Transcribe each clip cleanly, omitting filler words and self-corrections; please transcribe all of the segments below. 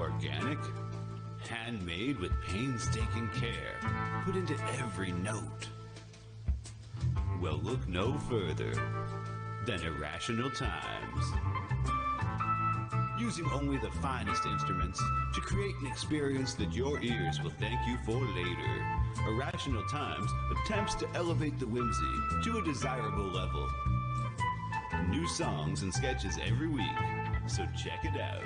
organic, handmade with painstaking care, put into every note. Well, look no further than Irrational Times. Using only the finest instruments to create an experience that your ears will thank you for later. Irrational Times attempts to elevate the whimsy to a desirable level. New songs and sketches every week, so check it out.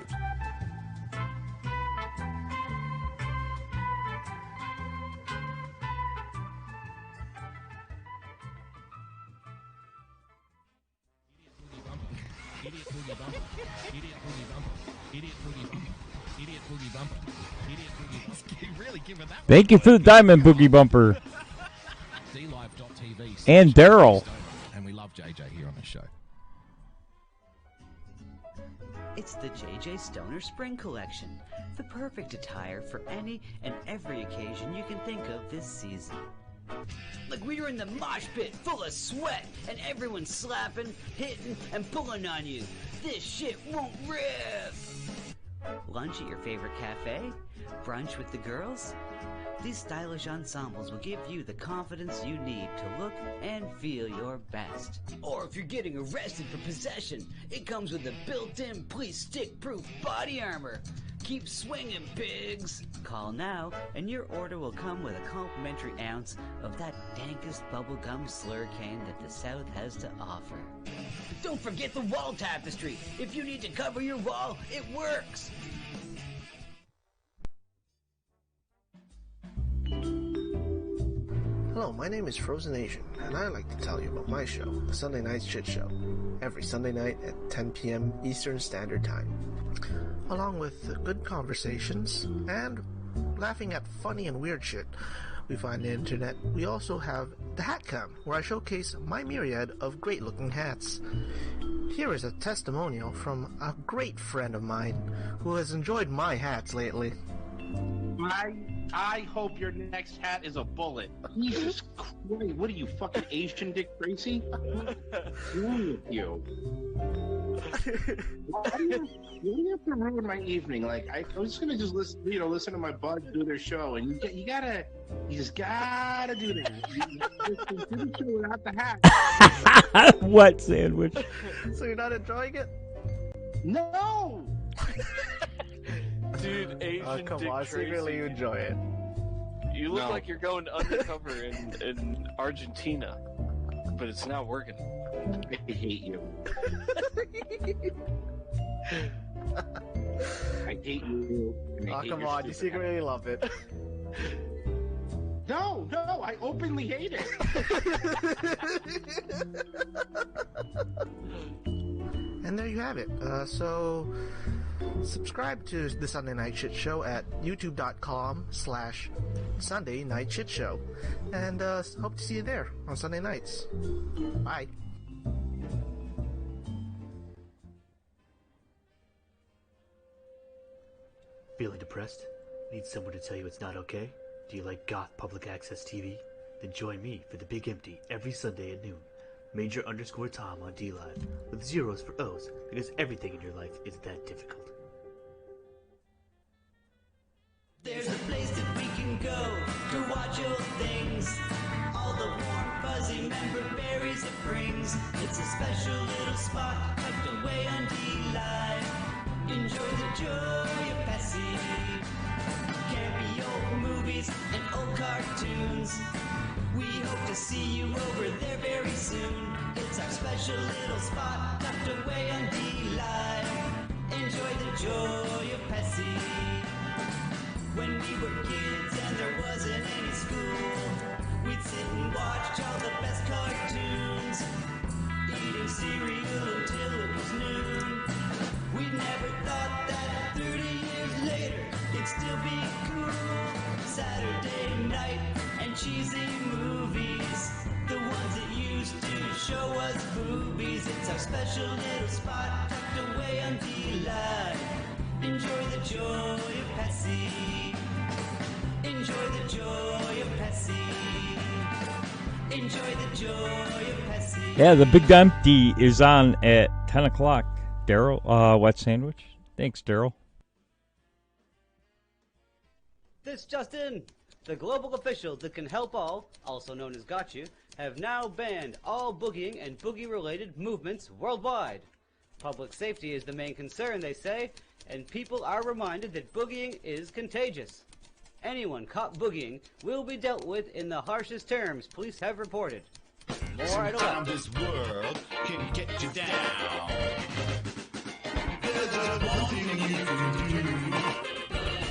Idiot Boogie Bumper. Idiot Boogie Bumper. Idiot Boogie Bumper. Idiot Boogie Bumper. Idiot Boogie Bumper. Really giving that. Thank you for the Diamond Boogie Bumper. DLive.tv. And Daryl. And we love JJ here on the show. It's the JJ Stoner Spring Collection, the perfect attire for any and every occasion you can think of this season. Like we were in the mosh pit full of sweat and everyone's slapping, hitting, and pulling on you. This shit won't rip! Lunch at your favorite cafe? Brunch with the girls? These stylish ensembles will give you the confidence you need to look and feel your best. Or if you're getting arrested for possession, it comes with a built-in police stick-proof body armor. Keep swinging, pigs! Call now, and your order will come with a complimentary ounce of that dankest bubblegum slurricane that the South has to offer. Don't forget the wall tapestry! If you need to cover your wall, it works! Hello, my name is Frozen Asian, and I'd like to tell you about my show, The Sunday Night Shit Show, every Sunday night at 10 p.m. Eastern Standard Time. Along with good conversations and laughing at funny and weird shit we find on the internet, we also have the Hat Cam, where I showcase my myriad of great-looking hats. Here is a testimonial from a great friend of mine who has enjoyed my hats lately. I hope your next hat is a bullet. Jesus Christ, what are you, fucking Asian Dick Tracy? What's wrong with you? Why do you have to ruin my evening? Like, I was just gonna listen to my buds do their show, and you just gotta do that. You do the show without the hat. What sandwich? So you're not enjoying it? No! Dude, Asian come Dick on, Tracy. secretly you enjoy it. You look No. like you're going undercover in Argentina, but it's not working. I hate you. I hate you. And I Oh, hate come your on, you stupid secretly love it. hat. No, I openly hate it. And there you have it. So subscribe to the Sunday Night Shit Show at youtube.com/Sunday Night Shit Show. And hope to see you there on Sunday nights. Bye. Feeling depressed? Need someone to tell you it's not okay? Do you like goth public access TV? Then join me for The Big Empty every Sunday at noon. Major_Tom on DLive, with zeros for O's, because everything in your life is that difficult. There's a place that we can go to watch old things. All the warm, fuzzy member berries it brings. It's a special little spot tucked away on DLive. Enjoy the joy of Bessie. Campy old movies and old cartoons. We hope to see you over there very soon. It's our special little spot tucked away on DLive. Enjoy the joy of Bessie. When we were kids and there wasn't any school, we'd sit and watch all the best cartoons, eating cereal until it was noon. We never thought that 30 years later it'd still be cool. Saturday night and cheesy movies, the ones that used to show us boobies. It's our special little spot tucked away on DLive. Enjoy the joy of Bessie. Enjoy the joy of Bessie. Enjoy the joy of Bessie. Yeah, the Big Empty is on at 10 o'clock. Daryl, what sandwich? Thanks, Daryl. This just in. The global officials that can help all, also known as Got You, have now banned all boogieing and boogie-related movements worldwide. Public safety is the main concern, they say, and people are reminded that boogieing is contagious. Anyone caught boogieing will be dealt with in the harshest terms police have reported. More at 11. This world can get you down. There's just one thing you can do.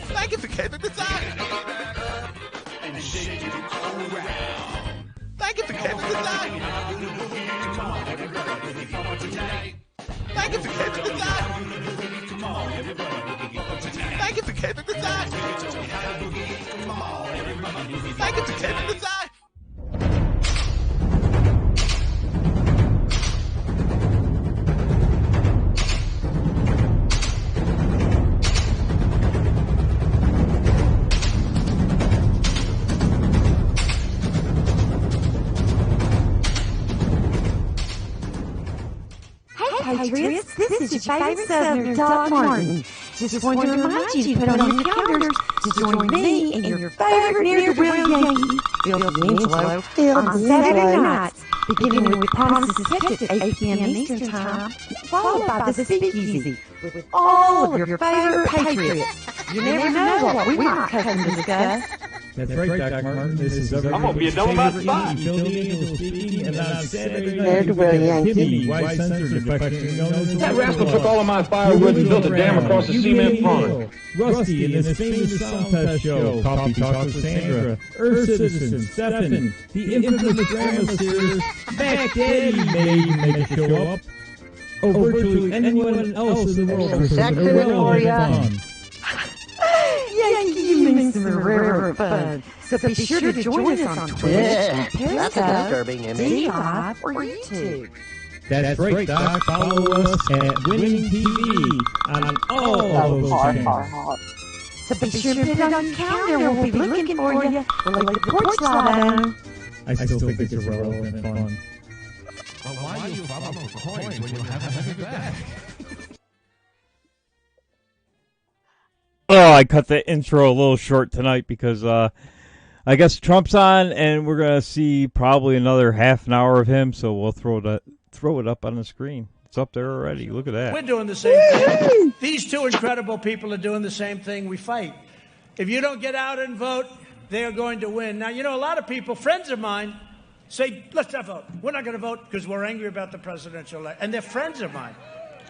Thank you for keeping the time. And shake it all around. Thank you for keeping the time. Come on, everybody, boogie bumper tonight. Thank you for keeping the time. Come on, everybody, boogie bumper tonight. Thank you for keeping the time. Come on, everybody, boogie Thank you for keeping the time. Patriots, this is your favorite Southerner, Doc Martin. Just wanted to remind you to put on your calendars to join me and your favorite near-the-wheel Yankee, Bill D'Angelo, on Saturday nights, beginning with Promises Kept at 8 p.m. Eastern Time, followed by the Speakeasy with all of your favorite Patriots. You never know what we might cut and discuss. That's right, Doc Martin. This is I'm gonna be a dumb about spot. Phil D'Angelo speaking, and on Saturday night, Ne'er-do-well Yankee. Timmy, why censored affection known as That rascal took all of my firewood and built a dam across the cement pond. Rusty in his famous Sound Test show, Coffee Talk with Sandra, Earth Citizen, Stefan, the infamous drama series, Mac Daddy may make a show up, or virtually anyone else in the world for some irrelevant fun. Yankee, you mean some irreverent fun. So be sure to join us on Twitch, Periscope, D-Live, or YouTube. That's right, Doc. Follow us at Winning TV on all of those channels. So be sure to put it on your calendar. We'll be looking for you. We'll leave the porch light on. I still think it's irrelevant fun. But why do you follow for coins when you have a heavy bag? Oh, I cut the intro a little short tonight because I guess Trump's on, and we're gonna see probably another half an hour of him. So we'll throw it up on the screen. It's up there already. Look at that. We're doing the same thing. These two incredible people are doing the same thing. We fight. If you don't get out and vote, they are going to win. Now, you know, a lot of people, friends of mine, say, let's not vote. We're not going to vote because we're angry about the presidential election. And they're friends of mine.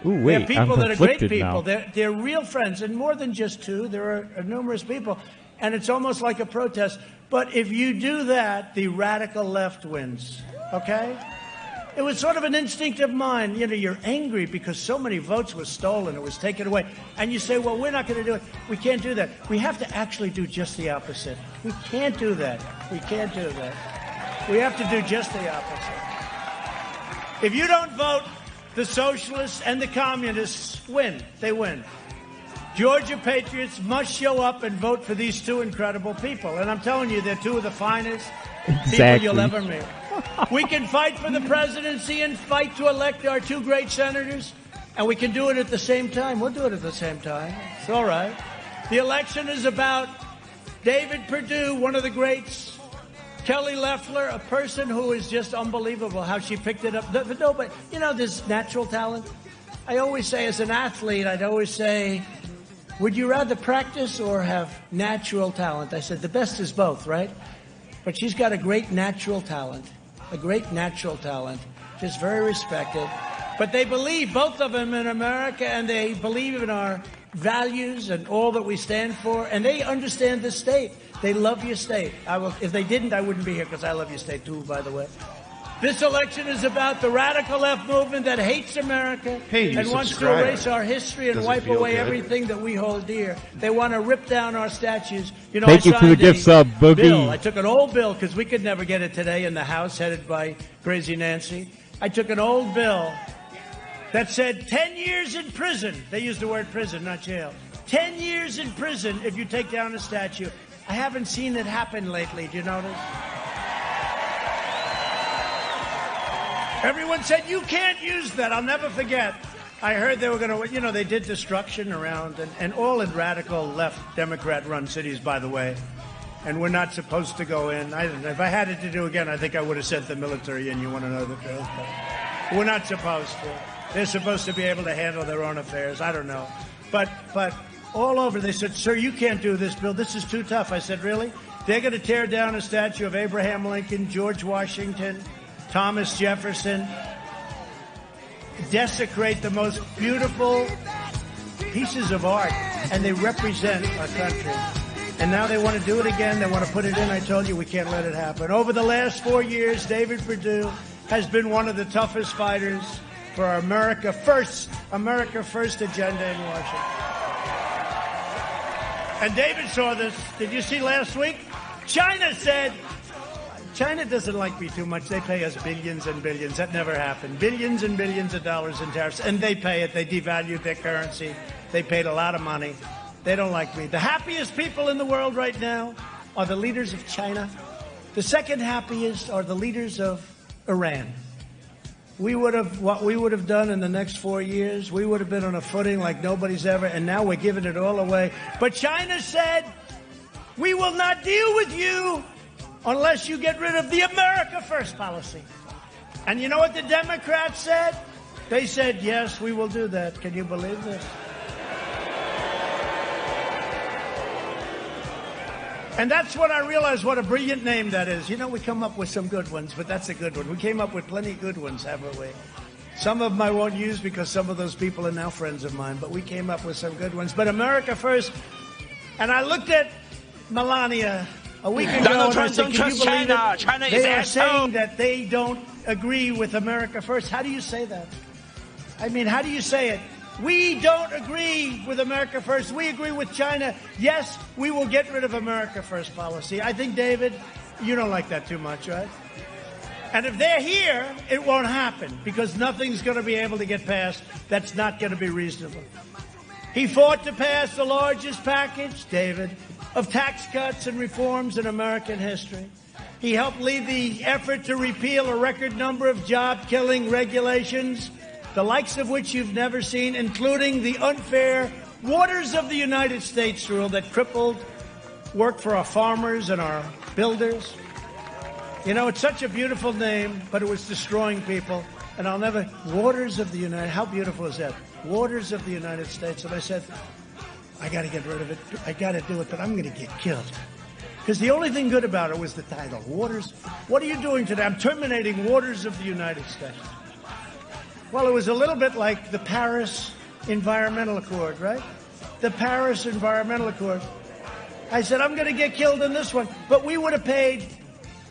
Ooh, wait, they're people I'm that are great conflicted people. now. They're real friends, and more than just two. There are numerous people, and it's almost like a protest. But if you do that, the radical left wins, okay? It was sort of an instinct of mine. You know, you're angry because so many votes were stolen. It was taken away. And you say, well, we're not going to do it. We can't do that. We have to actually do just the opposite. We can't do that. We can't do that. We have to do just the opposite. If you don't vote, the socialists and the communists win. They win. Georgia patriots must show up and vote for these two incredible people. And I'm telling you, they're two of the finest people you'll ever meet. We can fight for the presidency and fight to elect our two great senators, and we can do it at the same time. We'll do it at the same time. It's all right. The election is about David Perdue, one of the greats, Kelly Loeffler, a person who is just unbelievable how she picked it up. No, but, you know, there's natural talent. I always say, as an athlete, I'd always say, would you rather practice or have natural talent? I said, the best is both, right? But she's got a great natural talent, just very respected. But they believe, both of them, in America, and they believe in our values and all that we stand for, and they understand the state. They love your state. If they didn't, I wouldn't be here, because I love your state too, by the way. This election is about the radical left movement that hates America and wants to erase our history and wipe away everything that we hold dear. They want to rip down our statues. You know, Thank you for the gift sub, Boogie. Bill. I took an old bill because we could never get it today in the House, headed by Crazy Nancy. I took an old bill that said 10 years in prison. They used the word prison, not jail. 10 years in prison if you take down a statue. I haven't seen it happen lately. Do you notice? Everyone said, you can't use that. I'll never forget. I heard they were going to, they did destruction around, and all in radical left Democrat-run cities, by the way. And we're not supposed to go in. I don't know. If I had it to do again, I think I would have sent the military in. You want to know the truth? But we're not supposed to. They're supposed to be able to handle their own affairs. I don't know. But all over, they said, sir, you can't do this, Bill. This is too tough. I said, really? They're going to tear down a statue of Abraham Lincoln, George Washington, Thomas Jefferson, desecrate the most beautiful pieces of art, and they represent our country. And now they want to do it again. They want to put it in. I told you we can't let it happen. Over the last 4 years, David Perdue has been one of the toughest fighters for our America First agenda in Washington. And David saw this. Did you see last week? China said, China doesn't like me too much. They pay us billions and billions. That never happened. Billions and billions of dollars in tariffs. And they pay it. They devalued their currency. They paid a lot of money. They don't like me. The happiest people in the world right now are the leaders of China. The second happiest are the leaders of Iran. What we would have done in the next 4 years, we would have been on a footing like nobody's ever, and now we're giving it all away. But China said, we will not deal with you unless you get rid of the America First policy. And you know what the Democrats said? They said, yes, we will do that. Can you believe this? And that's when I realized what a brilliant name that is. We come up with some good ones, but that's a good one. We came up with plenty of good ones, haven't we? Some of them I won't use because some of those people are now friends of mine, but we came up with some good ones. But America First, and I looked at Melania a week ago, Donald and Trump I said, don't can trust you believe China. it? China is They are asshole. saying that they don't agree with America First. How do you say that? I mean, how do you say it? We don't agree with America First. We agree with China. Yes, we will get rid of America First policy. I think, David, you don't like that too much, right? And if they're here, it won't happen because nothing's going to be able to get passed that's not going to be reasonable. He fought to pass the largest package, David, of tax cuts and reforms in American history. He helped lead the effort to repeal a record number of job-killing regulations, the likes of which you've never seen, including the unfair Waters of the United States rule that crippled work for our farmers and our builders. It's such a beautiful name, but it was destroying people. And I'll never, Waters of the United, how beautiful is that? Waters of the United States. And I said, I got to get rid of it. I got to do it, but I'm going to get killed. Because the only thing good about it was the title, Waters. What are you doing today? I'm terminating Waters of the United States. Well, it was a little bit like the Paris Environmental Accord, right? The Paris Environmental Accord. I said, I'm going to get killed in this one. But we would have paid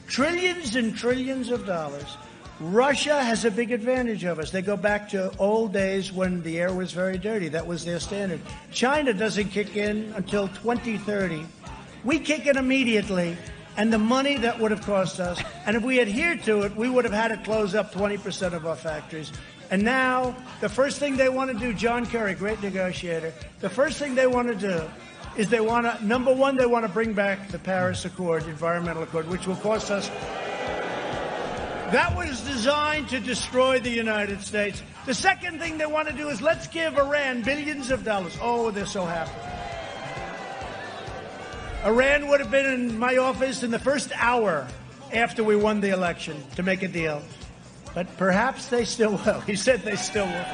trillions and trillions of dollars. Russia has a big advantage of us. They go back to old days when the air was very dirty. That was their standard. China doesn't kick in until 2030. We kick in immediately. And the money that would have cost us, and if we adhered to it, we would have had to close up 20% of our factories. And now, the first thing they want to do, John Kerry, great negotiator, the first thing they want to do is they want to, number one, they want to bring back the Paris Accord, Environmental Accord, which will cost us. That was designed to destroy the United States. The second thing they want to do is let's give Iran billions of dollars. Oh, they're so happy. Iran would have been in my office in the first hour after we won the election to make a deal. But perhaps they still will. He said they still will.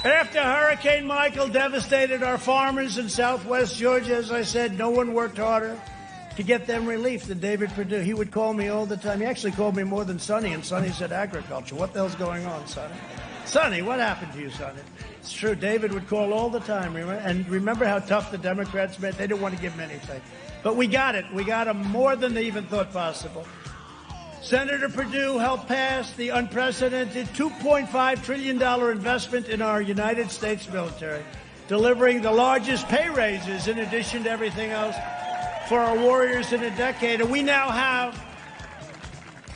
After Hurricane Michael devastated our farmers in southwest Georgia, as I said, no one worked harder to get them relief than David Perdue. He would call me all the time. He actually called me more than Sonny, and Sonny said agriculture. What the hell's going on, Sonny? Sonny, what happened to you, Sonny? It's true. David would call all the time. And remember how tough the Democrats made? They didn't want to give him anything. But we got it. We got him more than they even thought possible. Senator Perdue helped pass the unprecedented $2.5 trillion investment in our United States military, delivering the largest pay raises in addition to everything else for our warriors in a decade. And we now have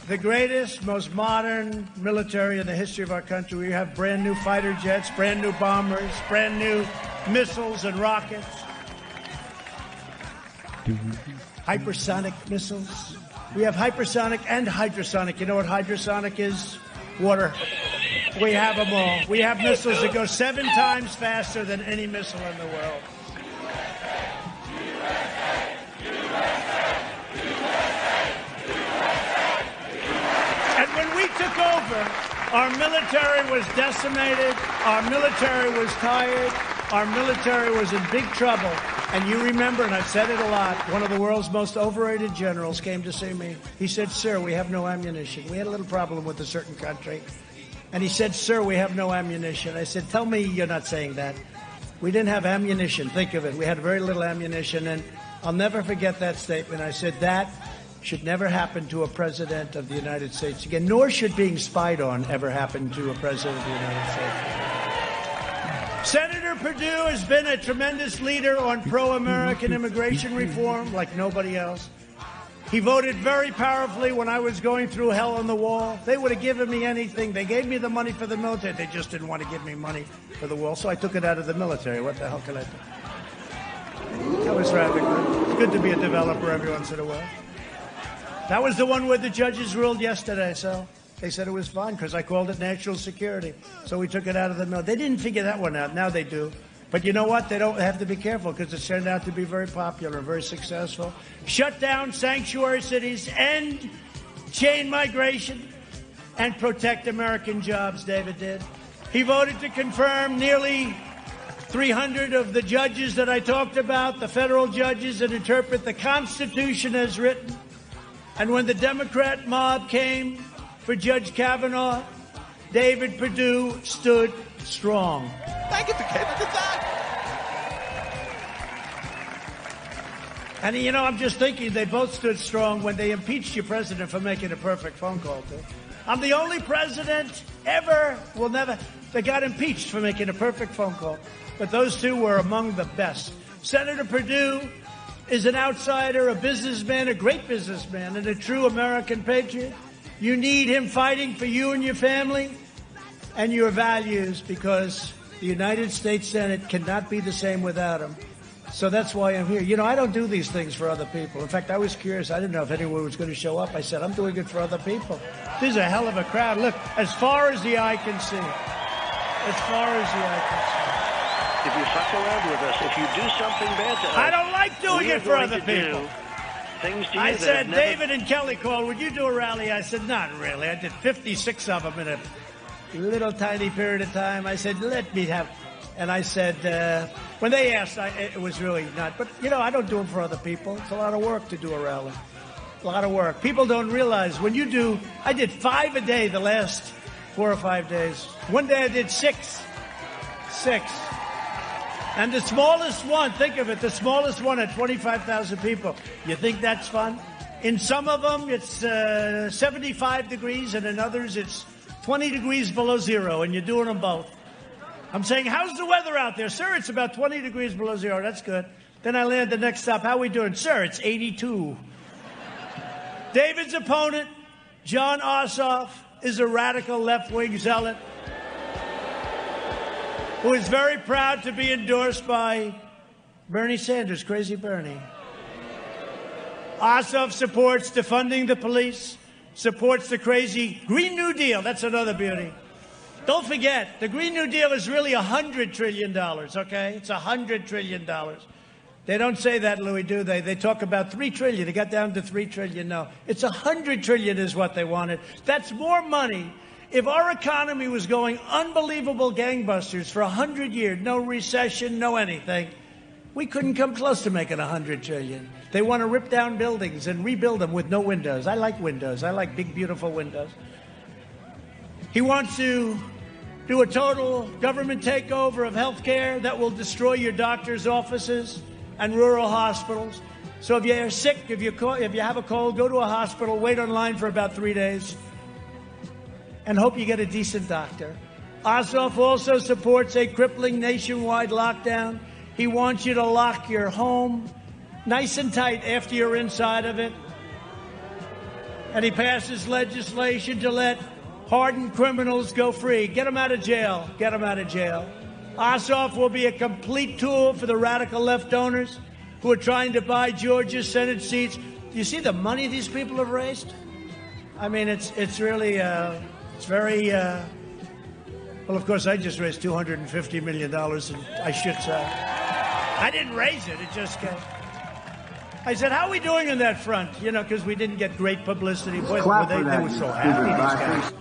the greatest, most modern military in the history of our country. We have brand new fighter jets, brand new bombers, brand new missiles and rockets, hypersonic missiles. We have hypersonic and hydrosonic. You know what hydrosonic is? Water. We have them all. We have missiles that go 7 times faster than any missile in the world. And when we took over, our military was decimated, our military was tired, our military was in big trouble. And you remember, and I've said it a lot, one of the world's most overrated generals came to see me. He said, "Sir, we have no ammunition." We had a little problem with a certain country. And he said, "Sir, we have no ammunition." I said, "Tell me you're not saying that." We didn't have ammunition. Think of it. We had very little ammunition. And I'll never forget that statement. I said, that should never happen to a president of the United States again, nor should being spied on ever happen to a president of the United States. Senator Perdue has been a tremendous leader on pro-American immigration reform like nobody else. He voted very powerfully when I was going through hell on the wall. They would have given me anything. They gave me the money for the military. They just didn't want to give me money for the wall, so I took it out of the military. What the hell could I do? That was rather good. It's good to be a developer every once in a while. That was the one where the judges ruled yesterday, so they said it was fine because I called it national security. So we took it out of the military. They didn't figure that one out. Now they do. But you know what? They don't have to be careful because it turned out to be very popular, very successful. Shut down sanctuary cities, end chain migration, and protect American jobs, David did. He voted to confirm nearly 300 of the judges that I talked about, the federal judges that interpret the Constitution as written. And when the Democrat mob came for Judge Kavanaugh, David Perdue stood strong. Thank you for getting to that. And, you know, I'm just thinking they both stood strong when they impeached your president for making a perfect phone call, too. I'm the only president ever, that got impeached for making a perfect phone call. But those two were among the best. Senator Perdue is an outsider, a businessman, a great businessman, and a true American patriot. You need him fighting for you and your family and your values because the United States Senate cannot be the same without him. So that's why I'm here. You know, I don't do these things for other people. In fact, I was curious. I didn't know if anyone was going to show up. I said, I'm doing it for other people. This is a hell of a crowd. Look, as far as the eye can see. As far as the eye can see. If you fuck around with us, if you do something bad to us, I don't like doing it for other people. Things to you I that said, never... David and Kelly called, would you do a rally? I said, not really. I did 56 of them in a little tiny period of time. I said, let me have... And I said, when they asked, it was really not. But, you know, I don't do them for other people. It's a lot of work to do a rally. A lot of work. People don't realize when you do... I did 5 a day the last 4 or 5 days. One day I did 6. 6. And the smallest one, think of it, the smallest one at 25,000 people. You think that's fun? In some of them, it's 75 degrees, and in others, it's 20 degrees below zero, and you're doing them both. I'm saying, how's the weather out there? Sir, it's about 20 degrees below zero. That's good. Then I land the next stop. How are we doing? Sir, it's 82. David's opponent, Jon Ossoff, is a radical left-wing zealot who is very proud to be endorsed by Bernie Sanders, Crazy Bernie. Ossoff supports defunding the police, supports the crazy Green New Deal. That's another beauty. Don't forget, the Green New Deal is really $100 trillion, okay? It's $100 trillion. They don't say that, Louis, do they? They talk about $3 trillion. They got down to $3 trillion. No, it's $100 trillion is what they wanted. That's more money. If our economy was going unbelievable gangbusters for 100 years, no recession, no anything, we couldn't come close to making $100 trillion. They want to rip down buildings and rebuild them with no windows. I like windows. I like big, beautiful windows. He wants to do a total government takeover of health care that will destroy your doctor's offices and rural hospitals. So if you're sick, if you have a cold, go to a hospital, wait online for about 3 days, and hope you get a decent doctor. Ossoff also supports a crippling nationwide lockdown. He wants you to lock your home nice and tight after you're inside of it. And he passes legislation to let hardened criminals go free. Get them out of jail. Get them out of jail. Ossoff will be a complete tool for the radical left donors who are trying to buy Georgia's Senate seats. Do you see the money these people have raised? I mean, it's really... It's very Well, of course, I just raised $250 million, and I should say. I didn't raise it. It just came. I said, how are we doing on that front? You know, because we didn't get great publicity. Boy, they were so happy, these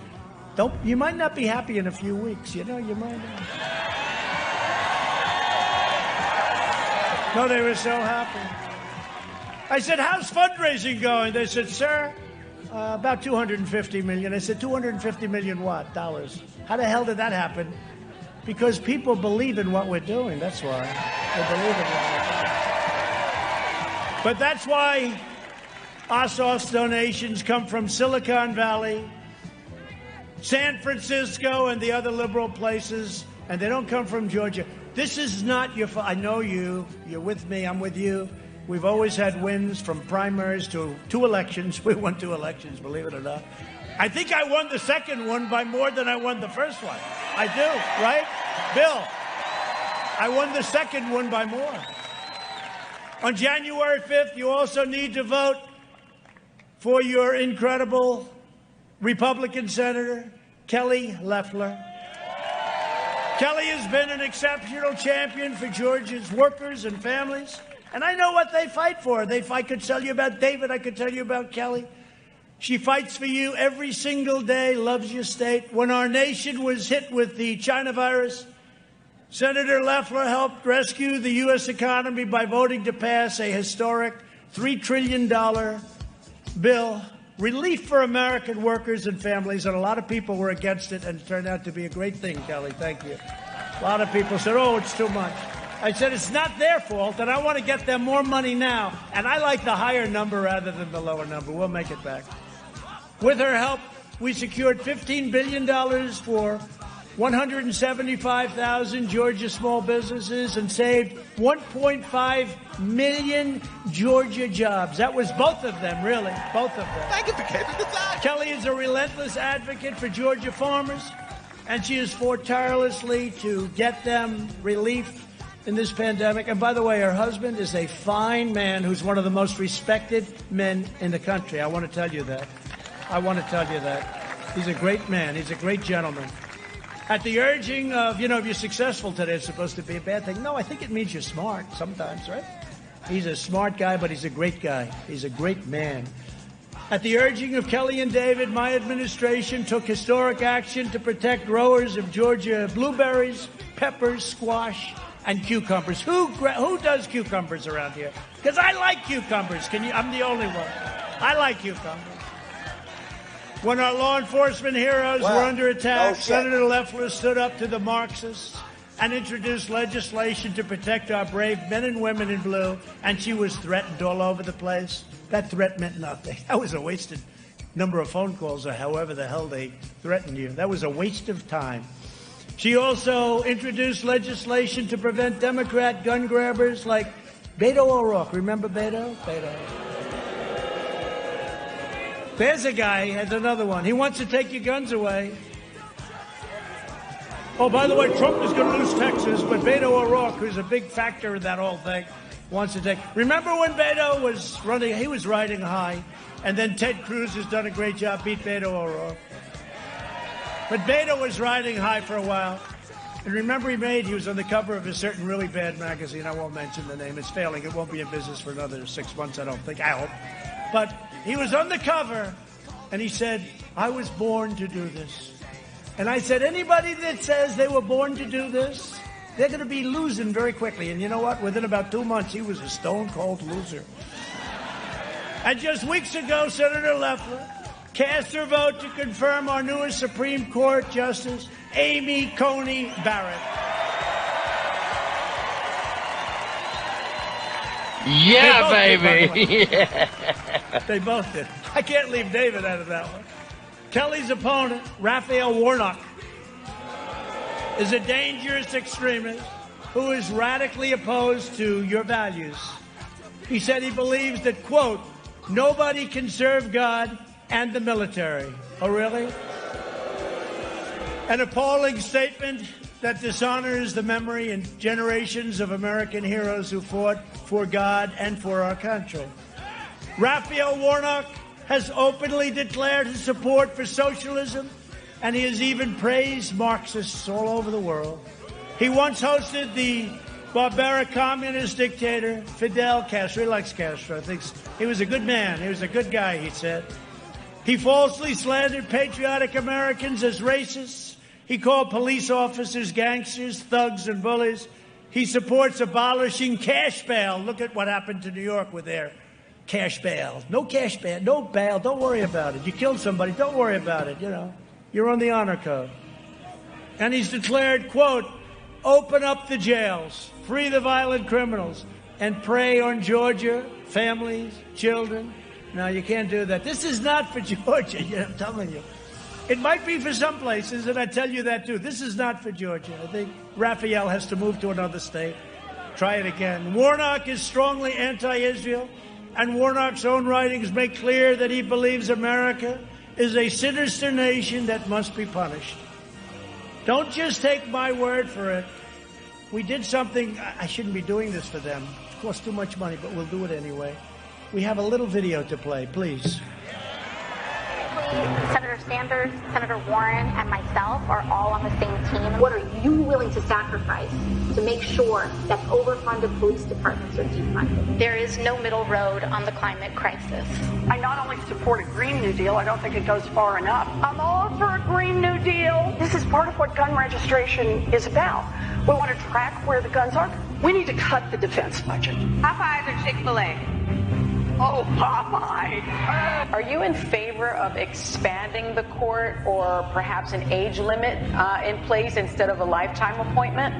guys. You might not be happy in a few weeks. You know, you might not. No, they were so happy. I said, how's fundraising going? They said, sir, about $250 million. I said, $250 million what? Dollars. How the hell did that happen? Because people believe in what we're doing. That's why. They believe in what we're doing. But that's why Ossoff's donations come from Silicon Valley, San Francisco, and the other liberal places, and they don't come from Georgia. This is not your fault. I know you. You're with me. I'm with you. We've always had wins from primaries to 2 elections. We won 2 elections, believe it or not. I think I won the second one by more than I won the first one. I do, right? Bill, I won the second one by more. On January 5th, you also need to vote for your incredible Republican Senator, Kelly Loeffler. Kelly has been an exceptional champion for Georgia's workers and families, and I know what they fight for. I could tell you about David. I could tell you about Kelly. She fights for you every single day, loves your state. When our nation was hit with the China virus, Senator Loeffler helped rescue the U.S. economy by voting to pass a historic $3 trillion bill, relief for American workers and families, and a lot of people were against it, and it turned out to be a great thing, Kelly. Thank you. A lot of people said, oh, it's too much. I said, it's not their fault, and I want to get them more money now, and I like the higher number rather than the lower number. We'll make it back. With her help, we secured $15 billion for 175,000 Georgia small businesses and saved 1.5 million Georgia jobs. That was both of them, really, both of them. Thank you for getting the time. Kelly is a relentless advocate for Georgia farmers, and she has fought tirelessly to get them relief in this pandemic. And by the way, her husband is a fine man who's one of the most respected men in the country. I want to tell you that. He's a great man. He's a great gentleman. At the urging of, if you're successful today, it's supposed to be a bad thing. No, I think it means you're smart sometimes, right? He's a smart guy, but he's a great guy. He's a great man. At the urging of Kelly and David, my administration took historic action to protect growers of Georgia blueberries, peppers, squash, and cucumbers. Who does cucumbers around here? Because I like cucumbers. I'm the only one. I like cucumbers. When our law enforcement heroes were under attack, Senator Loeffler stood up to the Marxists and introduced legislation to protect our brave men and women in blue, and she was threatened all over the place. That threat meant nothing. That was a wasted number of phone calls, or however the hell they threatened you. That was a waste of time. She also introduced legislation to prevent Democrat gun grabbers like Beto O'Rourke. Remember Beto? There's a guy, has another one. He wants to take your guns away. Oh, by the way, Trump is going to lose Texas, but Beto O'Rourke, who's a big factor in that whole thing, wants to take. Remember when Beto was running? He was riding high, and then Ted Cruz has done a great job, beat Beto O'Rourke. But Beto was riding high for a while. And remember he was on the cover of a certain really bad magazine. I won't mention the name. It's failing. It won't be in business for another 6 months, I don't think. I hope. But he was on the cover, and he said, I was born to do this. And I said, anybody that says they were born to do this, they're going to be losing very quickly. And you know what? Within about 2 months, he was a stone-cold loser. And just weeks ago, Senator Loeffler cast her vote to confirm our newest Supreme Court Justice, Amy Coney Barrett. Yeah, baby. Yeah. They both did. I can't leave David out of that one. Kelly's opponent, Raphael Warnock, is a dangerous extremist who is radically opposed to your values. He said he believes that, quote, nobody can serve God and the military. Oh, really? An appalling statement that dishonors the memory and generations of American heroes who fought for God and for our country. Raphael Warnock has openly declared his support for socialism and he has even praised Marxists all over the world. He once hosted the barbaric communist dictator Fidel Castro. He likes Castro. Thinks he was a good man. He was a good guy, he said. He falsely slandered patriotic Americans as racists. He called police officers gangsters, thugs, and bullies. He supports abolishing cash bail. Look at what happened to New York with their cash bail. No cash bail, no bail. Don't worry about it. You killed somebody. Don't worry about it. You know, you're on the honor code. And he's declared, quote, open up the jails, free the violent criminals, and prey on Georgia, families, children. No, you can't do that. This is not for Georgia, I'm telling you. It might be for some places, and I tell you that too. This is not for Georgia. I think Raphael has to move to another state. Try it again. Warnock is strongly anti-Israel, and Warnock's own writings make clear that he believes America is a sinister nation that must be punished. Don't just take my word for it. We did something. I shouldn't be doing this for them. It costs too much money, but we'll do it anyway. We have a little video to play, please. Senator Sanders, Senator Warren, and myself are all on the same team. What are you willing to sacrifice to make sure that overfunded police departments are defunded? There is no middle road on the climate crisis. I not only support a Green New Deal, I don't think it goes far enough. I'm all for a Green New Deal. This is part of what gun registration is about. We want to track where the guns are. We need to cut the defense budget. Popeyes or Chick-fil-A? Oh, Popeye. Are you in favor of expanding the court or perhaps an age limit in place instead of a lifetime appointment?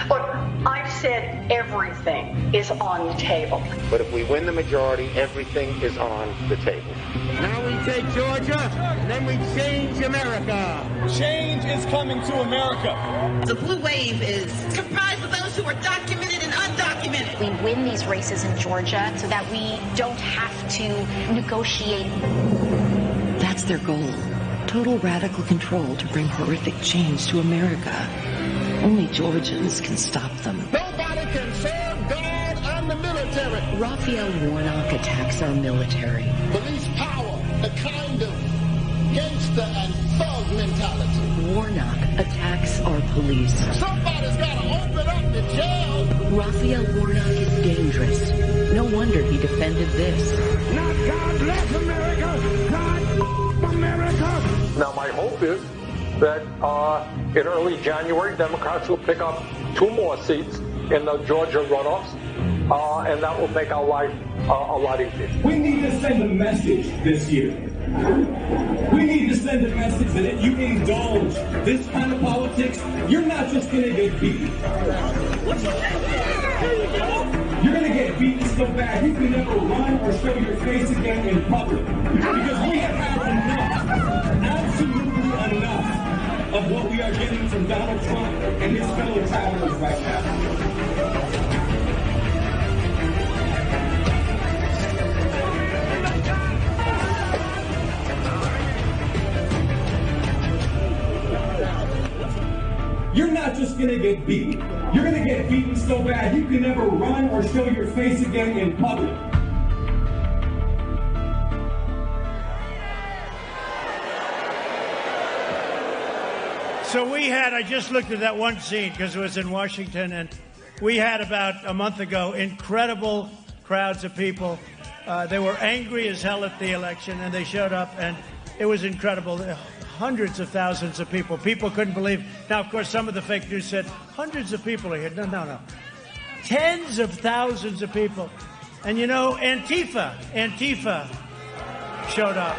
Look, I've said everything is on the table. But if we win the majority, everything is on the table. Now we take Georgia, and then we change America. Change is coming to America. The blue wave is comprised of those who are documented and undocumented. We win these races in Georgia so that we don't have to negotiate. That's their goal. Total radical control to bring horrific change to America. Only Georgians can stop them. Nobody can serve God and the military. Raphael Warnock attacks our military. Police power, a kind of gangster and thug mentality. Warnock attacks our police. Somebody's got to open up the jail. Raphael Warnock is dangerous. No wonder he defended this. Not God bless America, God America. Now my hope is that in early January, Democrats will pick up 2 more seats in the Georgia runoffs, and that will make our life a lot easier. We need to send a message this year. We need to send a message that if you indulge this kind of politics, you're not just going to get beat. You're going to get beaten so bad you can never run or show your face again in public. Because we have had enough, absolutely enough, of what we are getting from Donald Trump and his fellow travelers right now. You're not just going to get beat. You're going to get beaten so bad you can never run or show your face again in public. So we had, I just looked at that one scene because it was in Washington, and we had about a month ago incredible crowds of people. They were angry as hell at the election, and they showed up, and it was incredible. Hundreds of thousands of people. People couldn't believe. Now, of course, some of the fake news said hundreds of people are here. No. Tens of thousands of people. And you know, Antifa showed up.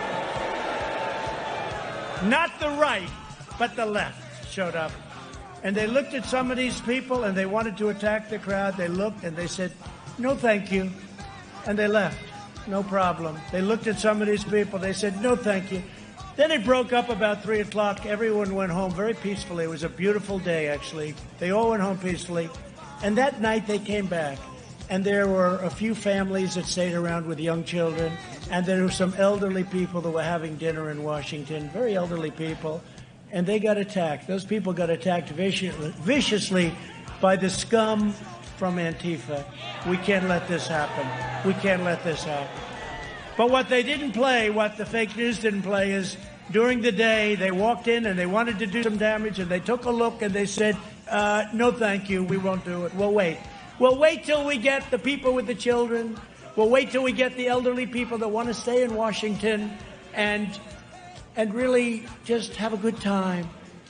Not the right, but the left showed up. And they looked at some of these people and they wanted to attack the crowd. They looked and they said, no, thank you. And they left. No problem. They looked at some of these people. They said, no, thank you. Then it broke up about 3 o'clock. Everyone went home very peacefully. It was a beautiful day, actually. They all went home peacefully. And that night they came back. And there were a few families that stayed around with young children. And there were some elderly people that were having dinner in Washington, very elderly people. And they got attacked. Those people got attacked viciously by the scum from Antifa. We can't let this happen. We can't let this happen. But what they didn't play, what the fake news didn't play, is during the day, they walked in and they wanted to do some damage, and they took a look and they said, no, thank you, we won't do it. We'll wait. We'll wait till we get the people with the children. We'll wait till we get the elderly people that want to stay in Washington and really just have a good time.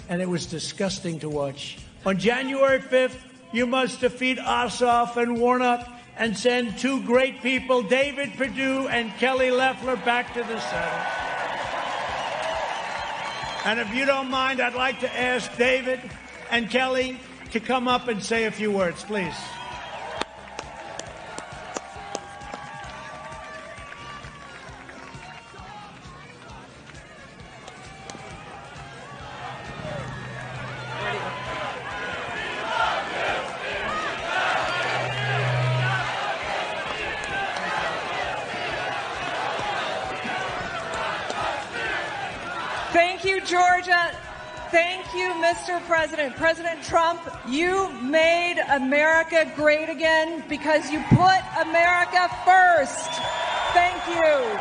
And it was disgusting to watch. On January 5th, you must defeat Ossoff and Warnock and send two great people, David Perdue and Kelly Loeffler, back to the Senate. And if you don't mind, I'd like to ask David and Kelly to come up and say a few words, please. Thank you, Georgia. Thank you, Mr. President. President Trump, you made America great again because you put America first. Thank you.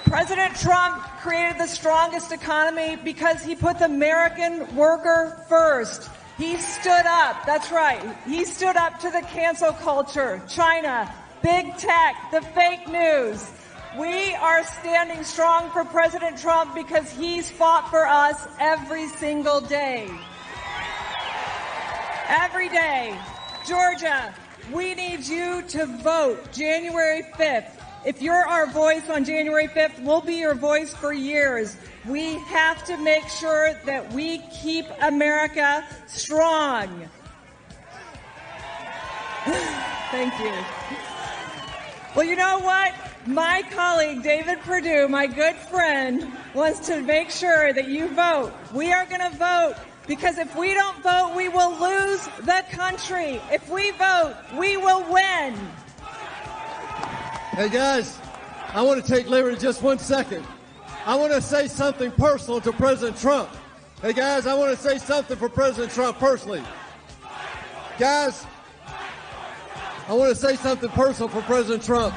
President Trump created the strongest economy because he put the American worker first. He stood up. That's right. He stood up to the cancel culture, China, big tech, the fake news. We are standing strong for President Trump because he's fought for us every single day. Every day. Georgia, we need you to vote January 5th. If you're our voice on January 5th, we'll be your voice for years. We have to make sure that we keep America strong. Thank you. Well, you know what? My colleague, David Perdue, my good friend, wants to make sure that you vote. We are going to vote because if we don't vote, we will lose the country. If we vote, we will win. Hey, guys, I want to take liberty just 1 second. I want to say something personal to President Trump. Hey, guys, I want to say something for President Trump personally. Guys, I want to say something personal for President Trump.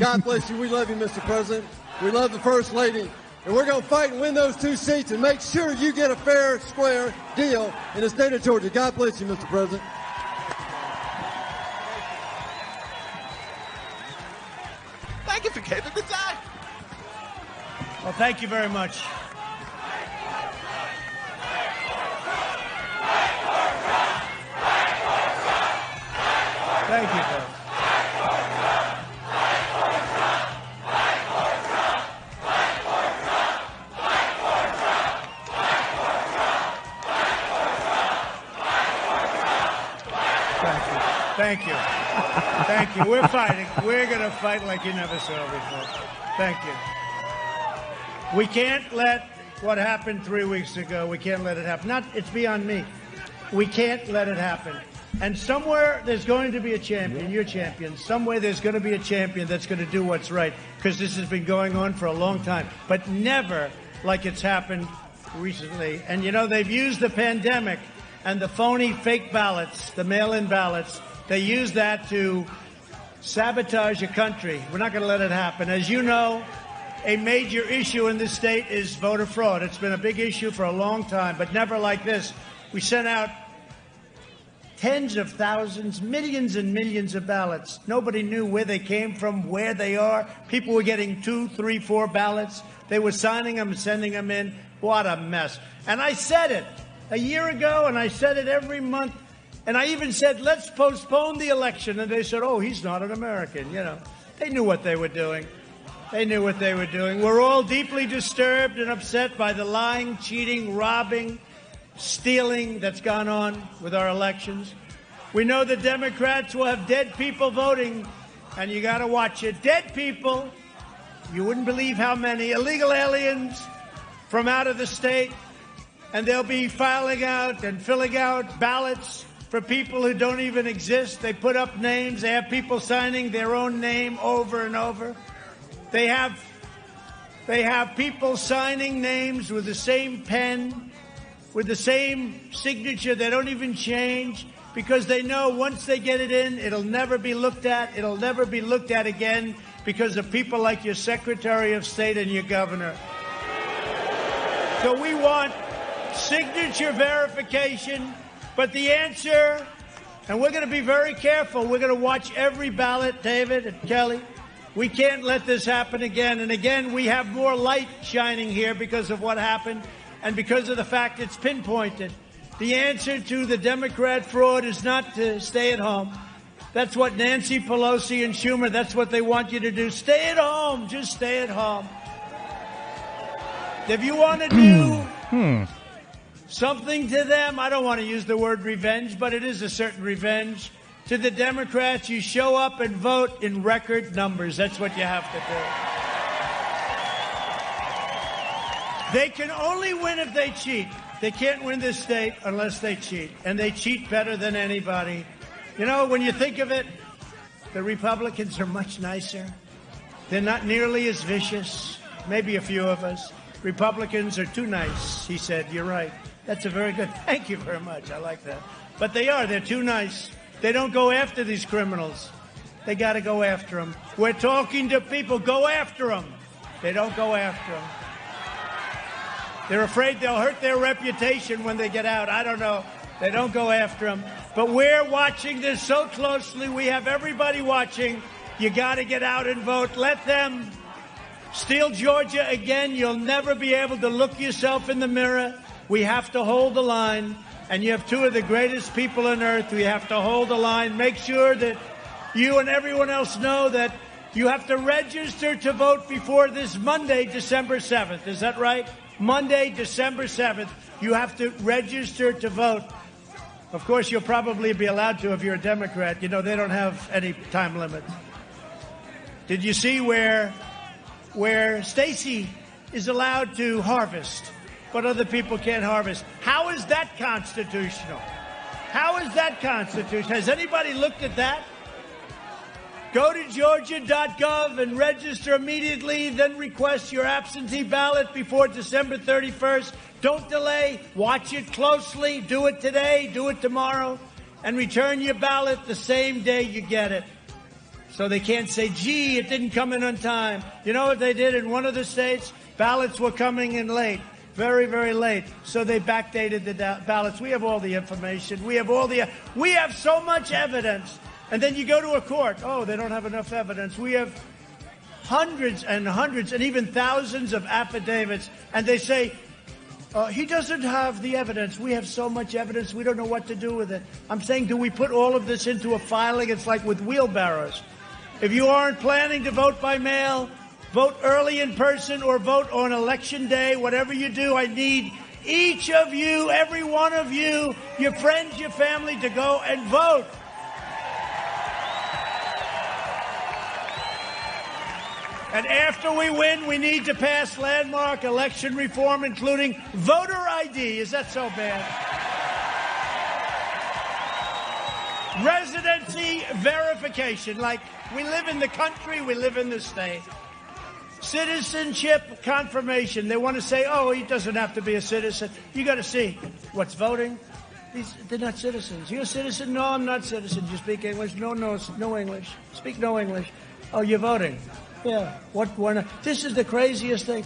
God bless you. We love you, Mr. President. We love the First Lady. And we're going to fight and win those 2 seats and make sure you get a fair, square deal in the state of Georgia. God bless you, Mr. President. Thank you for keeping the time. Well, thank you very much. Thank you, folks. Thank you. Thank you. We're fighting. We're going to fight like you never saw before. Thank you. We can't let what happened 3 weeks ago, we can't let it happen. It's beyond me. We can't let it happen. And somewhere there's going to be a champion, your champion. Somewhere there's going to be a champion that's going to do what's right, because this has been going on for a long time, but never like it's happened recently. And, you know, they've used the pandemic and the phony fake ballots, the mail-in ballots. They use that to sabotage a country. We're not going to let it happen. As you know, a major issue in this state is voter fraud. It's been a big issue for a long time, but never like this. We sent out tens of thousands, millions and millions of ballots. Nobody knew where they came from, where they are. People were getting 2, 3, 4 ballots. They were signing them and sending them in. What a mess. And I said it a year ago, and I said it every month. And I even said, let's postpone the election. And they said, oh, he's not an American. You know, they knew what they were doing. They knew what they were doing. We're all deeply disturbed and upset by the lying, cheating, robbing, stealing that's gone on with our elections. We know the Democrats will have dead people voting, and you got to watch it. Dead people, you wouldn't believe how many, illegal aliens from out of the state, and they'll be filing out and filling out ballots for people who don't even exist. They put up names. They have people signing their own name over and over. They have people signing names with the same pen, with the same signature. They don't even change because they know once they get it in, it'll never be looked at. It'll never be looked at again because of people like your Secretary of State and your governor. So we want signature verification, but the answer, and we're going to be very careful, we're going to watch every ballot, David and Kelly. We can't let this happen again. And again, we have more light shining here because of what happened and because of the fact it's pinpointed. The answer to the Democrat fraud is not to stay at home. That's what Nancy Pelosi and Schumer, that's what they want you to do. Stay at home. Just stay at home. If you want to do something to them, I don't want to use the word revenge, but it is a certain revenge. To the Democrats, you show up and vote in record numbers. That's what you have to do. They can only win if they cheat. They can't win this state unless they cheat. And they cheat better than anybody. You know, when you think of it, the Republicans are much nicer. They're not nearly as vicious. Maybe a few of us. Republicans are too nice, he said. You're right. That's a very good. Thank you very much. I like that. But they are. They're too nice. They don't go after these criminals. They got to go after them. We're talking to people. Go after them. They don't go after them. They're afraid they'll hurt their reputation when they get out. I don't know. They don't go after them. But we're watching this so closely. We have everybody watching. You got to get out and vote. Let them steal Georgia again. You'll never be able to look yourself in the mirror. We have to hold the line. And you have two of the greatest people on earth. We have to hold the line. Make sure that you and everyone else know that you have to register to vote before this Monday, December 7th. Is that right? Monday, December 7th. You have to register to vote. Of course, you'll probably be allowed to if you're a Democrat. You know, they don't have any time limits. Did you see where Stacey is allowed to harvest, but other people can't harvest? How is that constitutional? How is that constitutional? Has anybody looked at that? Go to Georgia.gov and register immediately, then request your absentee ballot before December 31st. Don't delay. Watch it closely. Do it today. Do it tomorrow. And return your ballot the same day you get it. So they can't say, gee, it didn't come in on time. You know what they did in one of the states? Ballots were coming in late. Very, very late. So they backdated the ballots. We have all the information. We have so much evidence. And then you go to a court. Oh, they don't have enough evidence. We have hundreds and hundreds and even thousands of affidavits. And they say, he doesn't have the evidence. We have so much evidence. We don't know what to do with it. I'm saying, do we put all of this into a filing? It's like with wheelbarrows. If you aren't planning to vote by mail, vote early in person or vote on election day. Whatever you do, I need each of you, every one of you, your friends, your family to go and vote. And after we win, we need to pass landmark election reform, including voter ID. Is that so bad? Residency verification. Like, we live in the country, we live in the state. Citizenship confirmation. They want to say, oh, he doesn't have to be a citizen. You got to see what's voting. They're not citizens. You're a citizen? No, I'm not a citizen. You speak English? No English. Speak no English. Oh, you're voting. Yeah. This is the craziest thing.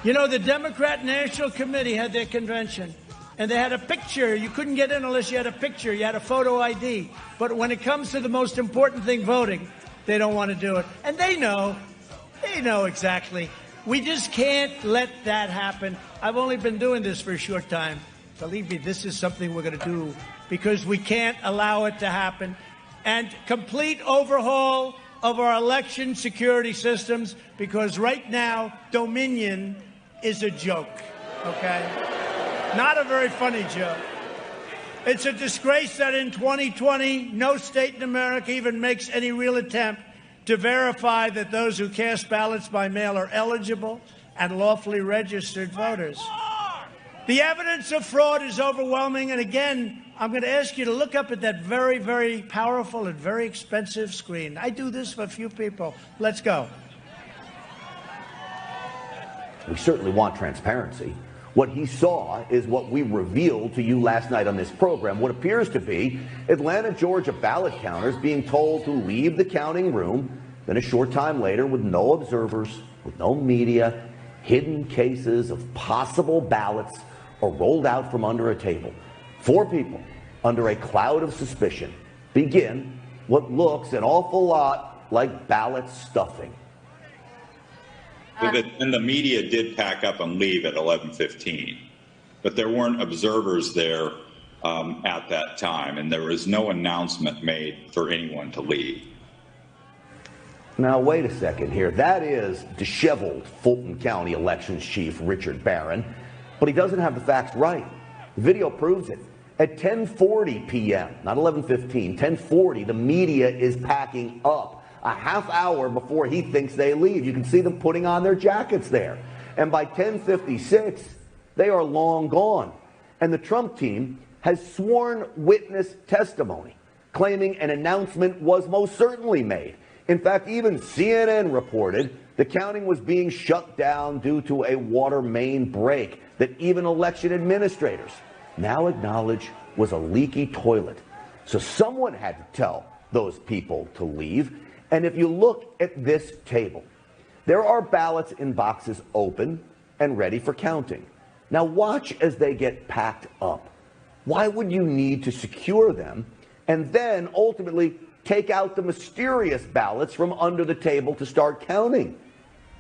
You know, the Democrat National Committee had their convention, and they had a picture. You couldn't get in unless you had a picture. You had a photo ID. But when it comes to the most important thing, voting, they don't want to do it. And they know exactly. We just can't let that happen. I've only been doing this for a short time. Believe me, this is something we're going to do because we can't allow it to happen. And complete overhaul of our election security systems, because right now, Dominion is a joke, okay? Not a very funny joke. It's a disgrace that in 2020, no state in America even makes any real attempt to verify that those who cast ballots by mail are eligible and lawfully registered voters. The evidence of fraud is overwhelming, and again, I'm going to ask you to look up at that very, very powerful and very expensive screen. I do this for a few people. Let's go. We certainly want transparency. What he saw is what we revealed to you last night on this program, what appears to be Atlanta, Georgia ballot counters being told to leave the counting room Then a short time later, with no observers, with no media, hidden cases of possible ballots are rolled out from under a table. 4 people, under a cloud of suspicion, begin what looks an awful lot like ballot stuffing. And the media did pack up and leave at 11:15, but there weren't observers there at that time, and there was no announcement made for anyone to leave. Now, wait a second here. That is disheveled Fulton County Elections Chief Richard Barron, but he doesn't have the facts right. The video proves it. At 10:40 p.m., not 11:15, 10:40, the media is packing up a half hour before he thinks they leave. You can see them putting on their jackets there. And by 10:56, they are long gone. And the Trump team has sworn witness testimony, claiming an announcement was most certainly made. In fact, even CNN reported the counting was being shut down due to a water main break that even election administrators now acknowledge was a leaky toilet. So someone had to tell those people to leave. And if you look at this table, there are ballots in boxes open and ready for counting. Now watch as they get packed up. Why would you need to secure them and then ultimately take out the mysterious ballots from under the table to start counting?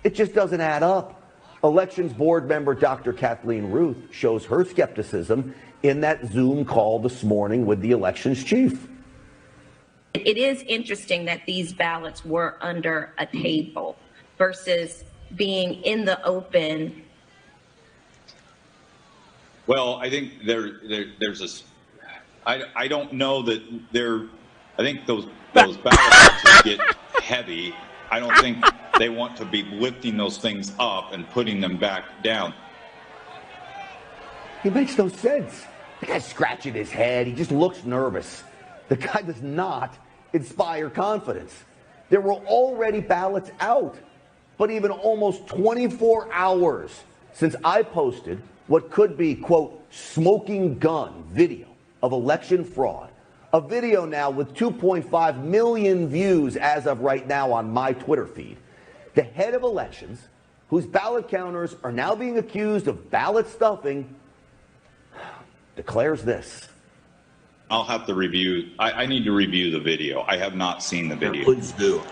It just doesn't add up. Elections board member Dr. Kathleen Ruth shows her skepticism in that Zoom call this morning with the elections chief. It is interesting that these ballots were under a table versus being in the open. Well, I think there's a. I don't know that there. I think those ballot boxes get heavy. I don't think they want to be lifting those things up and putting them back down. He makes no sense. The guy's scratching his head. He just looks nervous. The guy does not inspire confidence. There were already ballots out, but even almost 24 hours since I posted what could be, quote, smoking gun video of election fraud. A video now with 2.5 million views as of right now on my Twitter feed. The head of elections, whose ballot counters are now being accused of ballot stuffing, declares this. I'll have to review. I need to review the video. I have not seen the video. Please do.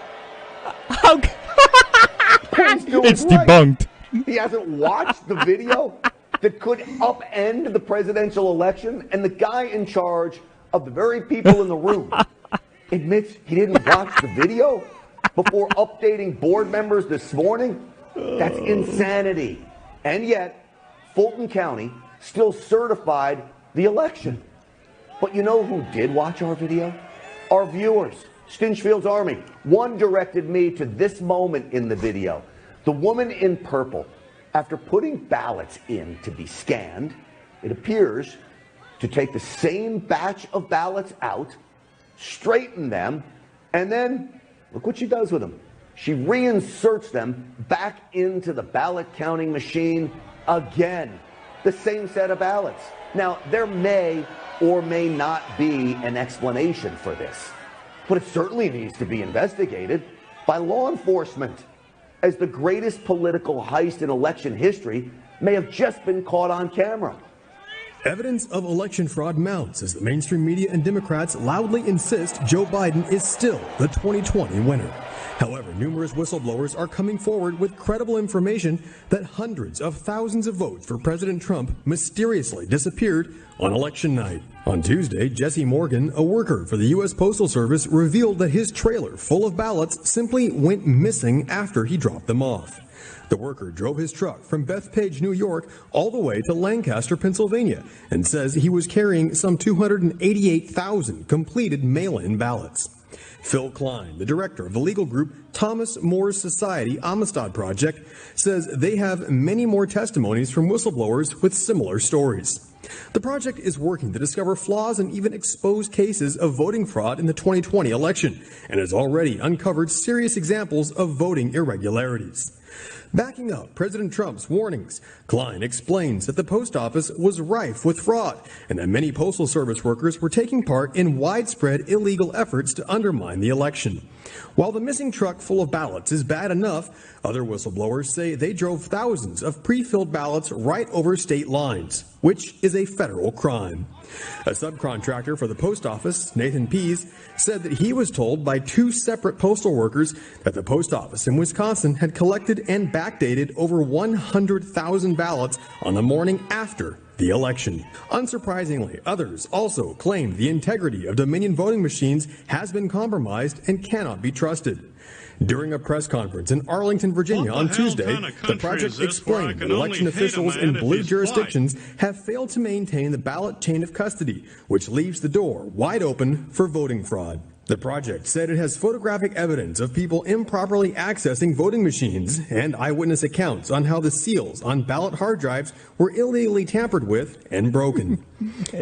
It's debunked. He hasn't watched the video that could upend the presidential election, and the guy in charge of the very people in the room admits he didn't watch the video before updating board members this morning. That's insanity. And yet, Fulton County still certified the election. But you know who did watch our video? Our viewers, Stinchfield's Army. One directed me to this moment in the video. The woman in purple, after putting ballots in to be scanned, it appears to take the same batch of ballots out, straighten them, and then look what she does with them. She reinserts them back into the ballot counting machine again. The same set of ballots. Now, there may or may not be an explanation for this, but it certainly needs to be investigated by law enforcement, as the greatest political heist in election history may have just been caught on camera. Evidence of election fraud mounts as the mainstream media and Democrats loudly insist Joe Biden is still the 2020 winner. However, numerous whistleblowers are coming forward with credible information that hundreds of thousands of votes for President Trump mysteriously disappeared on election night. On Tuesday, Jesse Morgan, a worker for the U.S. Postal Service, revealed that his trailer full of ballots simply went missing after he dropped them off. The worker drove his truck from Bethpage, New York, all the way to Lancaster, Pennsylvania, and says he was carrying some 288,000 completed mail-in ballots. Phil Klein, the director of the legal group Thomas More Society Amistad Project, says they have many more testimonies from whistleblowers with similar stories. The project is working to discover flaws and even expose cases of voting fraud in the 2020 election, and has already uncovered serious examples of voting irregularities. Backing up President Trump's warnings, Klein explains that the post office was rife with fraud and that many Postal Service workers were taking part in widespread illegal efforts to undermine the election. While the missing truck full of ballots is bad enough, other whistleblowers say they drove thousands of pre-filled ballots right over state lines, which is a federal crime. A subcontractor for the post office, Nathan Pease, said that he was told by 2 separate postal workers that the post office in Wisconsin had collected and backdated over 100,000 ballots on the morning after the election. Unsurprisingly, others also claimed the integrity of Dominion voting machines has been compromised and cannot be trusted. During a press conference in Arlington, Virginia on Tuesday, the project explained that election officials in blue jurisdictions have failed to maintain the ballot chain of custody, which leaves the door wide open for voting fraud. The project said it has photographic evidence of people improperly accessing voting machines and eyewitness accounts on how the seals on ballot hard drives were illegally tampered with and broken.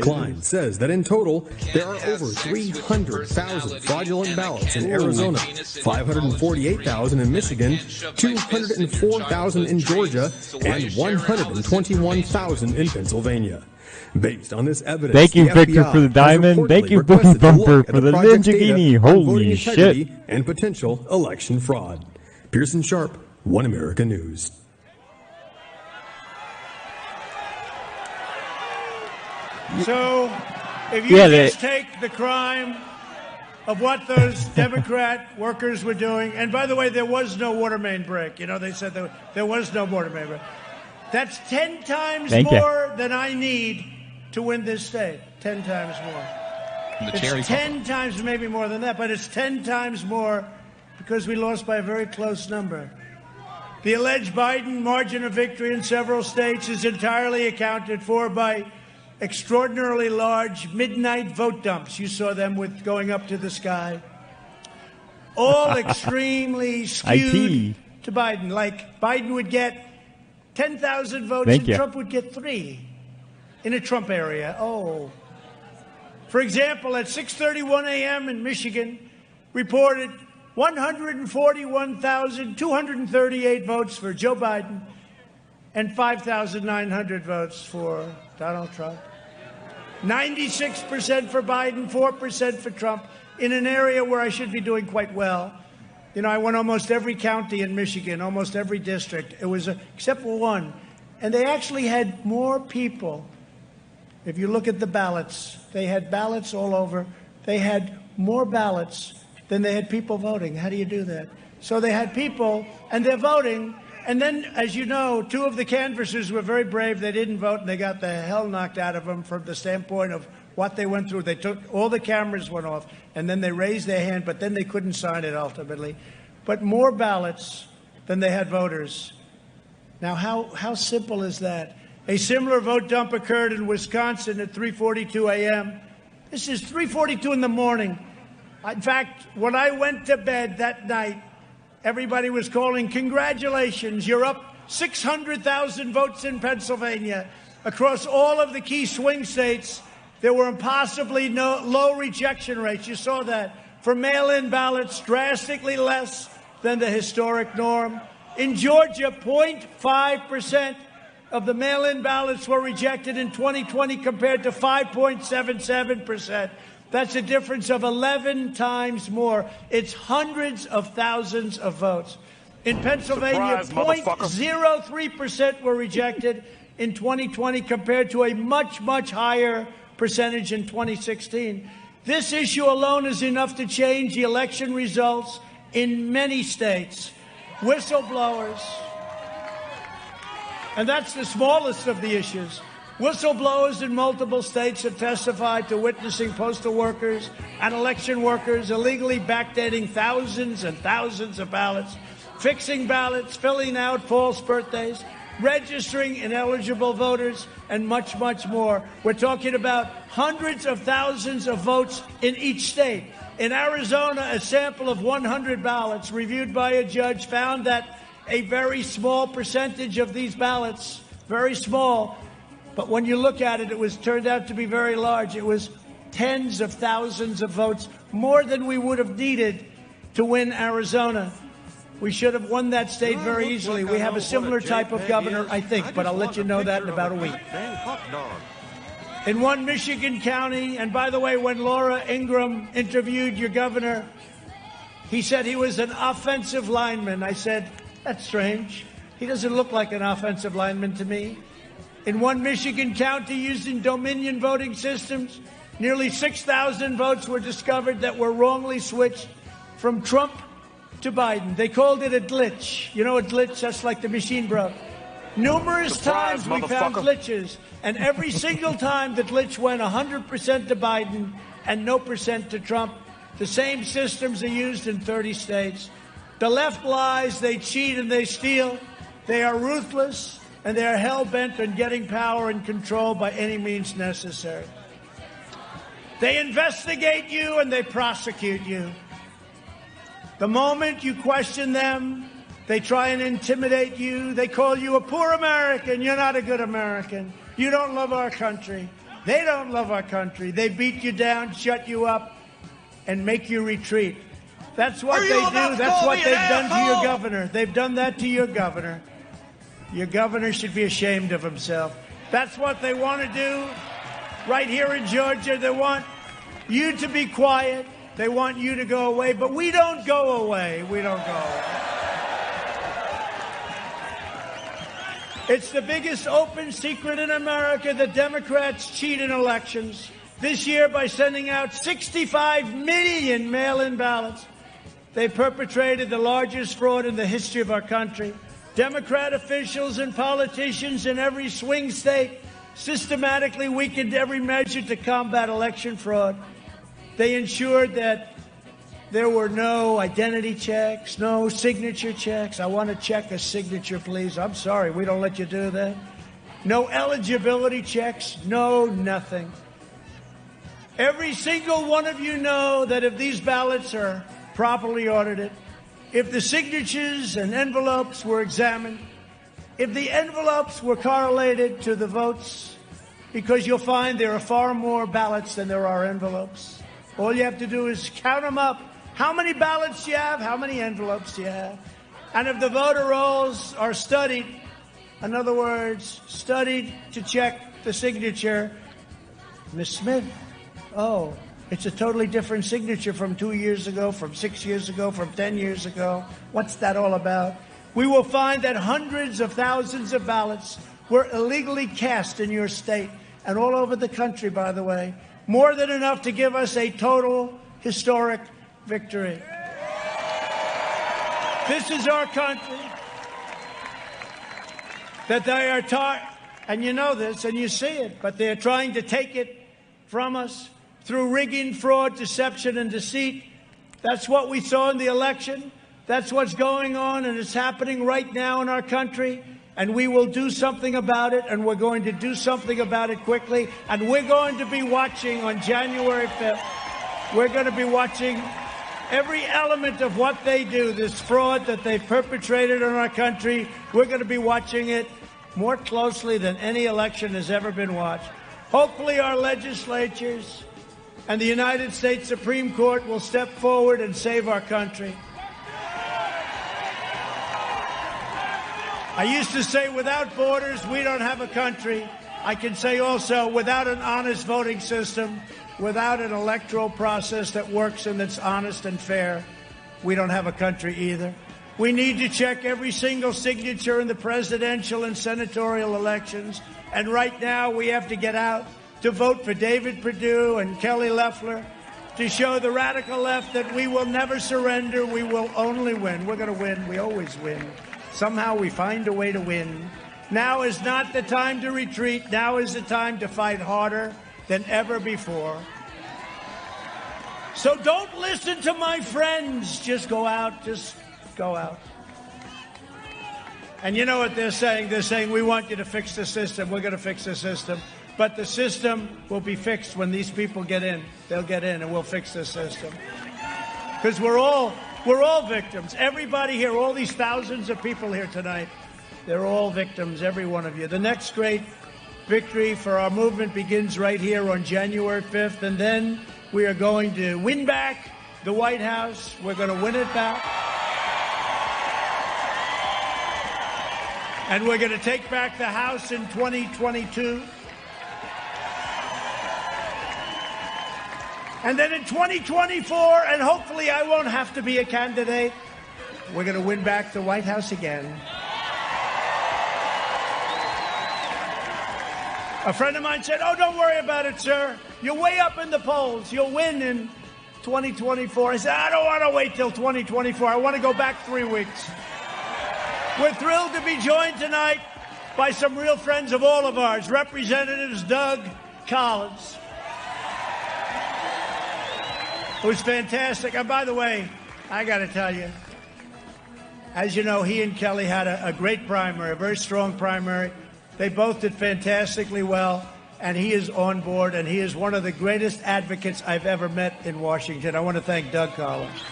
Klein says that in total, there are over 300,000 fraudulent ballots in Arizona, 548,000 in Michigan, 204,000 in Georgia, and 121,000 in Pennsylvania. Based on this evidence, thank you, Victor, for the diamond. Thank you, Booty Bumper, for the Ninjaghini. Holy shit. And potential election fraud. Pearson Sharp, One America News. So, if you just take the crime of what those Democrat workers were doing, and by the way, there was no water main break. You know, they said there was no water main break. That's 10 times more than I need to win this state. 10 times more. It's 10 times, maybe more than that, but it's 10 times more because we lost by a very close number. The alleged Biden margin of victory in several states is entirely accounted for by extraordinarily large midnight vote dumps. You saw them with going up to the sky. All extremely skewed to Biden. Like Biden would get 10,000 votes and Trump would get 3 in a Trump area. Oh. For example, at 6:31 a.m. in Michigan, reported 141,238 votes for Joe Biden and 5,900 votes for Donald Trump. 96% for Biden, 4% for Trump, in an area where I should be doing quite well. You know, I won almost every county in Michigan, almost every district. It was except for one. And they actually had more people. If you look at the ballots, they had ballots all over. They had more ballots than they had people voting. How do you do that? So they had people, and they're voting. And then, as you know, 2 of the canvassers were very brave. They didn't vote, and they got the hell knocked out of them from the standpoint of what they went through. They took, all the cameras went off, and then they raised their hand, but then they couldn't sign it ultimately. But more ballots than they had voters. Now, how simple is that? A similar vote dump occurred in Wisconsin at 3:42 a.m. This is 3:42 in the morning. In fact, when I went to bed that night, everybody was calling, congratulations, you're up 600,000 votes in Pennsylvania. Across all of the key swing states, there were impossibly low rejection rates. You saw that. For mail-in ballots, drastically less than the historic norm. In Georgia, 0.5% of the mail-in ballots were rejected in 2020 compared to 5.77%. That's a difference of 11 times more. It's hundreds of thousands of votes. In Pennsylvania, 0.03% were rejected in 2020 compared to a much, much higher percentage in 2016. This issue alone is enough to change the election results in many states. Whistleblowers, and that's the smallest of the issues. Whistleblowers in multiple states have testified to witnessing postal workers and election workers illegally backdating thousands and thousands of ballots, fixing ballots, filling out false birthdays, registering ineligible voters, and much, much more. We're talking about hundreds of thousands of votes in each state. In Arizona, a sample of 100 ballots reviewed by a judge found that a very small percentage of these ballots, very small, but when you look at it, it was turned out to be very large. It was tens of thousands of votes, more than we would have needed to win Arizona. We should have won that state very easily. We have a similar type of governor, I think, but I'll let you know that in about a week. In one Michigan county, and by the way, when Laura Ingraham interviewed your governor, he said he was an offensive lineman. I said, that's strange. He doesn't look like an offensive lineman to me. In one Michigan county using Dominion voting systems, nearly 6,000 votes were discovered that were wrongly switched from Trump to Biden. They called it a glitch. You know a glitch? That's like the machine broke. Numerous times we found glitches, and every single time the glitch went 100% to Biden and no percent to Trump. The same systems are used in 30 states. The left lies, they cheat and they steal. They are ruthless, and they are hell-bent on getting power and control by any means necessary. They investigate you and they prosecute you. The moment you question them, they try and intimidate you. They call you a poor American. You're not a good American. You don't love our country. They don't love our country. They beat you down, shut you up, and make you retreat. That's what they do. That's what they've done to your governor. They've done that to your governor. Your governor should be ashamed of himself. That's what they want to do right here in Georgia. They want you to be quiet. They want you to go away. But we don't go away. We don't go away. It's the biggest open secret in America that Democrats cheat in elections. This year, by sending out 65 million mail-in ballots, they perpetrated the largest fraud in the history of our country. Democrat officials and politicians in every swing state systematically weakened every measure to combat election fraud. They ensured that there were no identity checks, no signature checks. I want to check a signature, please. I'm sorry, we don't let you do that. No eligibility checks, no nothing. Every single one of you know that if these ballots are properly audited, if the signatures and envelopes were examined, if the envelopes were correlated to the votes, because you'll find there are far more ballots than there are envelopes. All you have to do is count them up. How many ballots do you have? How many envelopes do you have? And if the voter rolls are studied, in other words, studied to check the signature, Ms. Smith, oh, it's a totally different signature from 2 years ago, from 6 years ago, from 10 years ago. What's that all about? We will find that hundreds of thousands of ballots were illegally cast in your state and all over the country, by the way. More than enough to give us a total historic victory. This is our country that they are and you know this and you see it, but they're trying to take it from us through rigging, fraud, deception, and deceit. That's what we saw in the election. That's what's going on, and it's happening right now in our country. And we will do something about it, and we're going to do something about it quickly. And we're going to be watching on January 5th. We're going to be watching every element of what they do, this fraud that they've perpetrated in our country. We're going to be watching it more closely than any election has ever been watched. Hopefully our legislatures and the United States Supreme Court will step forward and save our country. I used to say, without borders, we don't have a country. I can say also, without an honest voting system, without an electoral process that works and that's honest and fair, we don't have a country either. We need to check every single signature in the presidential and senatorial elections. And right now, we have to get out to vote for David Perdue and Kelly Loeffler to show the radical left that we will never surrender. We will only win. We're going to win. We always win. Somehow we find a way to win. Now is not the time to retreat. Now is the time to fight harder than ever before. So don't listen to my friends. Just go out. Just go out. And you know what they're saying? They're saying, we want you to fix the system. We're going to fix the system. But the system will be fixed when these people get in. They'll get in and we'll fix the system. Because we're all victims. Everybody here, all these thousands of people here tonight, they're all victims, every one of you. The next great victory for our movement begins right here on January 5th. And then we are going to win back the White House. We're going to win it back. And we're going to take back the House in 2022. And then in 2024, and hopefully I won't have to be a candidate, we're going to win back the White House again. A friend of mine said, "Oh, don't worry about it, sir. You're way up in the polls. You'll win in 2024. I said, "I don't want to wait till 2024. I want to go back 3 weeks." We're thrilled to be joined tonight by some real friends of all of ours, Representatives Doug Collins, who's fantastic. And by the way, I got to tell you, as you know, he and Kelly had a great primary, a very strong primary. They both did fantastically well, and he is on board, and he is one of the greatest advocates I've ever met in Washington. I want to thank Doug Collins.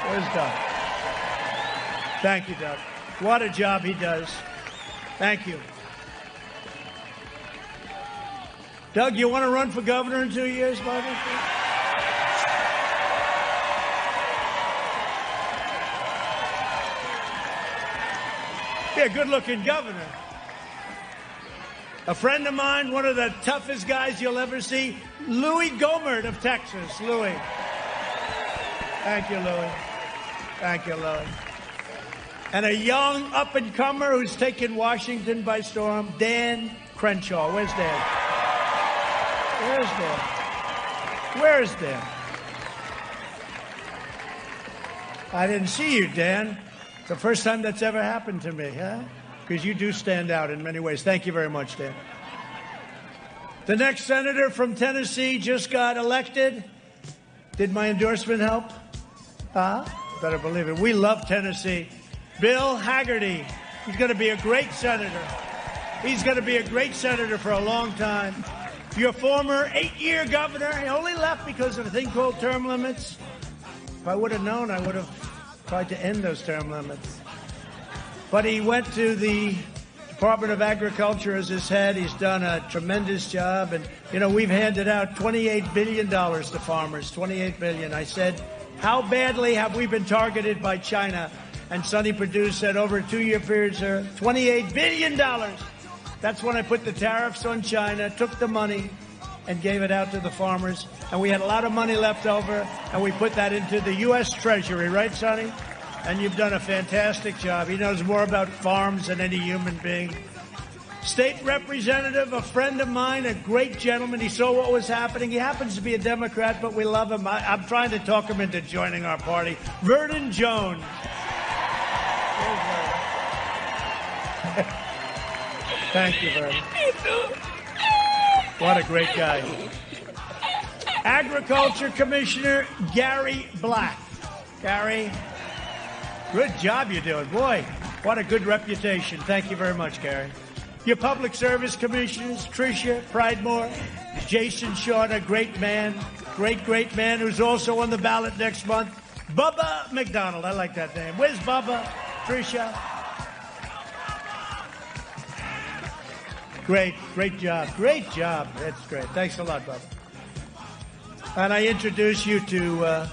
Where's Doug? Thank you, Doug. What a job he does. Thank you. Doug, you want to run for governor in 2 years, buddy? Be a good-looking governor. A friend of mine, one of the toughest guys you'll ever see, Louis Gohmert of Texas. Louis. Thank you, Louis. Thank you, Louis. And a young up-and-comer who's taken Washington by storm, Dan Crenshaw. Where's Dan? Where's Dan? Where's Dan? I didn't see you, Dan. It's the first time that's ever happened to me, huh? Because you do stand out in many ways. Thank you very much, Dan. The next senator from Tennessee just got elected. Did my endorsement help? Better believe it. We love Tennessee. Bill Hagerty. He's going to be a great senator. He's going to be a great senator for a long time. Your former 8-year governor, he only left because of a thing called term limits. If I would have known, I would have tried to end those term limits. But he went to the Department of Agriculture as his head. He's done a tremendous job. And, you know, we've handed out $28 billion to farmers, $28 billion. I said, how badly have we been targeted by China? And Sonny Perdue said over a 2-year period, sir, $28 billion. That's when I put the tariffs on China, took the money, and gave it out to the farmers. And we had a lot of money left over, and we put that into the U.S. Treasury. Right, Sonny? And you've done a fantastic job. He knows more about farms than any human being. State representative, a friend of mine, a great gentleman. He saw what was happening. He happens to be a Democrat, but we love him. I'm trying to talk him into joining our party. Vernon Jones. Thank you, Vernon. What a great guy. Agriculture Commissioner Gary Black. Gary, good job you're doing. Boy, what a good reputation. Thank you very much, Gary. Your Public Service Commissioners, Tricia Pridemore, Jason Shaw, a great man, great man, who's also on the ballot next month. Bubba McDonald. I like that name. Where's Bubba? Tricia. Great job. Great job. That's great. Thanks a lot, Bubba. And I introduce you to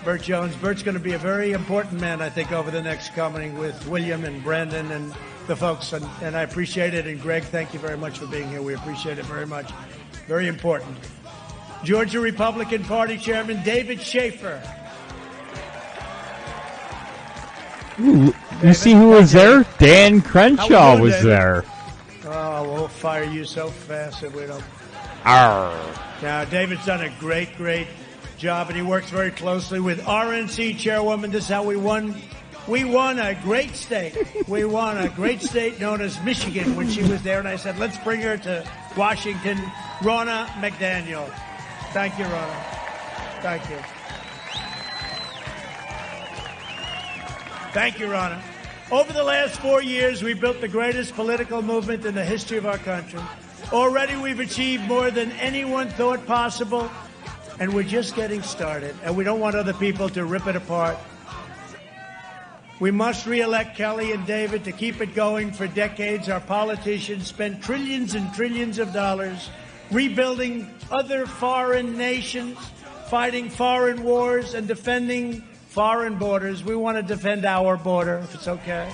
Burt Jones. Burt's going to be a very important man, I think, over the next coming with William and Brandon and the folks. And I appreciate it. And Greg, thank you very much for being here. We appreciate it very much. Very important. Georgia Republican Party Chairman David Schaefer. Ooh, you see who was there? Dan Crenshaw was there. Oh, we'll fire you so fast that we don't. Arr. Now, David's done a great job, and he works very closely with RNC Chairwoman. This is how we won. We won a great state. We won a great state known as Michigan when she was there, and I said, let's bring her to Washington. Ronna McDaniel. Thank you, Ronna. Thank you. Thank you, Ronna. Over the last 4 years, we built the greatest political movement in the history of our country. Already we've achieved more than anyone thought possible, and we're just getting started, and we don't want other people to rip it apart. We must re-elect Kelly and David to keep it going for decades. Our politicians spent trillions and trillions of dollars rebuilding other foreign nations, fighting foreign wars, and defending foreign borders. We want to defend our border, if it's okay.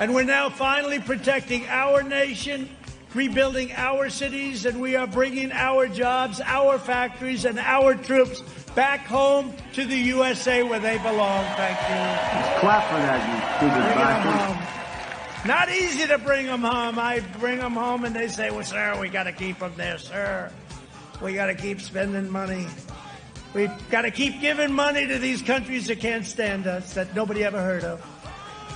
And we're now finally protecting our nation, rebuilding our cities, and we are bringing our jobs, our factories, and our troops back home to the USA where they belong. Thank you. Clap for that, you stupid bastard. Not easy to bring them home. I bring them home and they say, well, sir, we got to keep them there, sir. We got to keep spending money. We've got to keep giving money to these countries that can't stand us, that nobody ever heard of.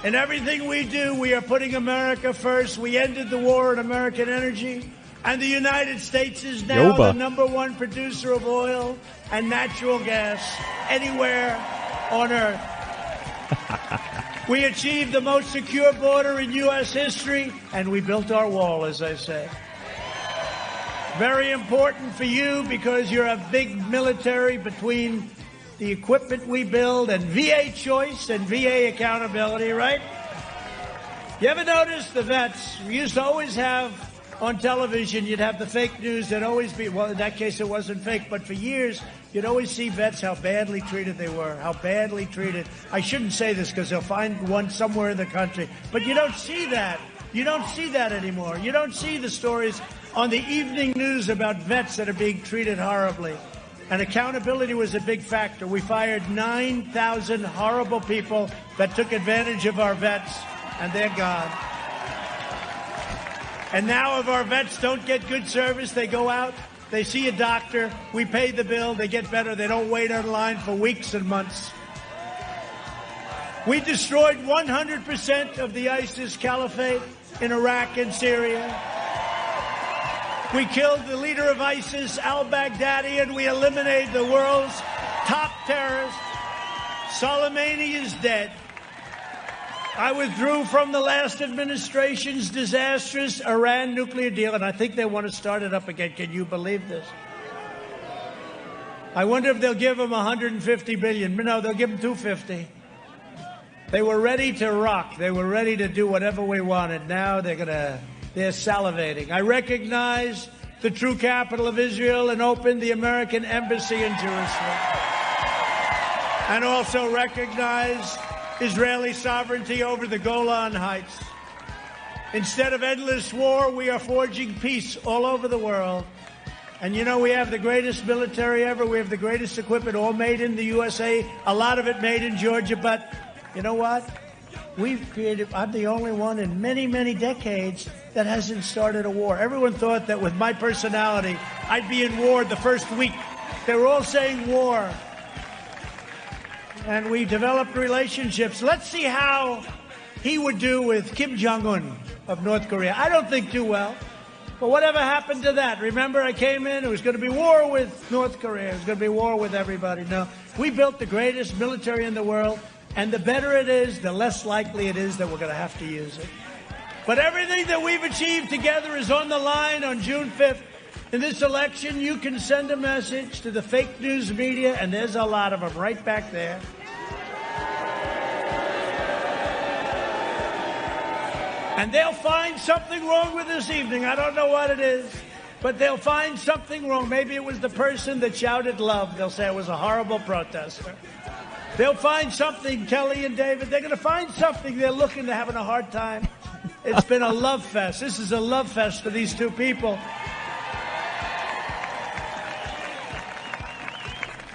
In everything we do, we are putting America first. We ended the war on American energy. And the United States is now the #1 producer of oil and natural gas anywhere on Earth. We achieved the most secure border in U.S. history, and we built our wall, as I say. Very important for you because you're a big military between the equipment we build and VA choice and VA accountability, right? You ever notice the vets? We used to always have on television, you'd have the fake news. There'd always be, well, in that case, it wasn't fake, but for years, you'd always see vets, how badly treated they were, how badly treated. I shouldn't say this because they'll find one somewhere in the country, but you don't see that. You don't see that anymore. You don't see the stories on the evening news about vets that are being treated horribly. And accountability was a big factor. We fired 9,000 horrible people that took advantage of our vets, and they're gone. And now if our vets don't get good service, they go out, they see a doctor, we pay the bill, they get better, they don't wait on line for weeks and months. We destroyed 100% of the ISIS caliphate in Iraq and Syria. We killed the leader of ISIS, al-Baghdadi, and we eliminated the world's top terrorist. Soleimani is dead. I withdrew from the last administration's disastrous Iran nuclear deal, and I think they want to start it up again. Can you believe this? I wonder if they'll give them $150 billion. No, they'll give them $250. They were ready to rock. They were ready to do whatever we wanted. Now they're salivating. I recognize the true capital of Israel and opened the American embassy in Jerusalem. And also recognize Israeli sovereignty over the Golan Heights. Instead of endless war, we are forging peace all over the world. And you know, we have the greatest military ever. We have the greatest equipment, all made in the USA, a lot of it made in Georgia. But you know what? I'm the only one in many, many decades that hasn't started a war. Everyone thought that with my personality, I'd be in war the first week. They were all saying war. And we developed relationships. Let's see how he would do with Kim Jong-un of North Korea. I don't think too well. But whatever happened to that? Remember, I came in, it was going to be war with North Korea. It was going to be war with everybody. No, we built the greatest military in the world, and the better it is, the less likely it is that we're going to have to use it. But everything that we've achieved together is on the line on June 5th. In this election, you can send a message to the fake news media, and there's a lot of them right back there. And they'll find something wrong with this evening. I don't know what it is, but they'll find something wrong. Maybe it was the person that shouted love. They'll say it was a horrible protester. They'll find something, Kelly and David. They're going to find something. They're looking, they're having a hard time. It's been a love fest. This is a love fest for these two people.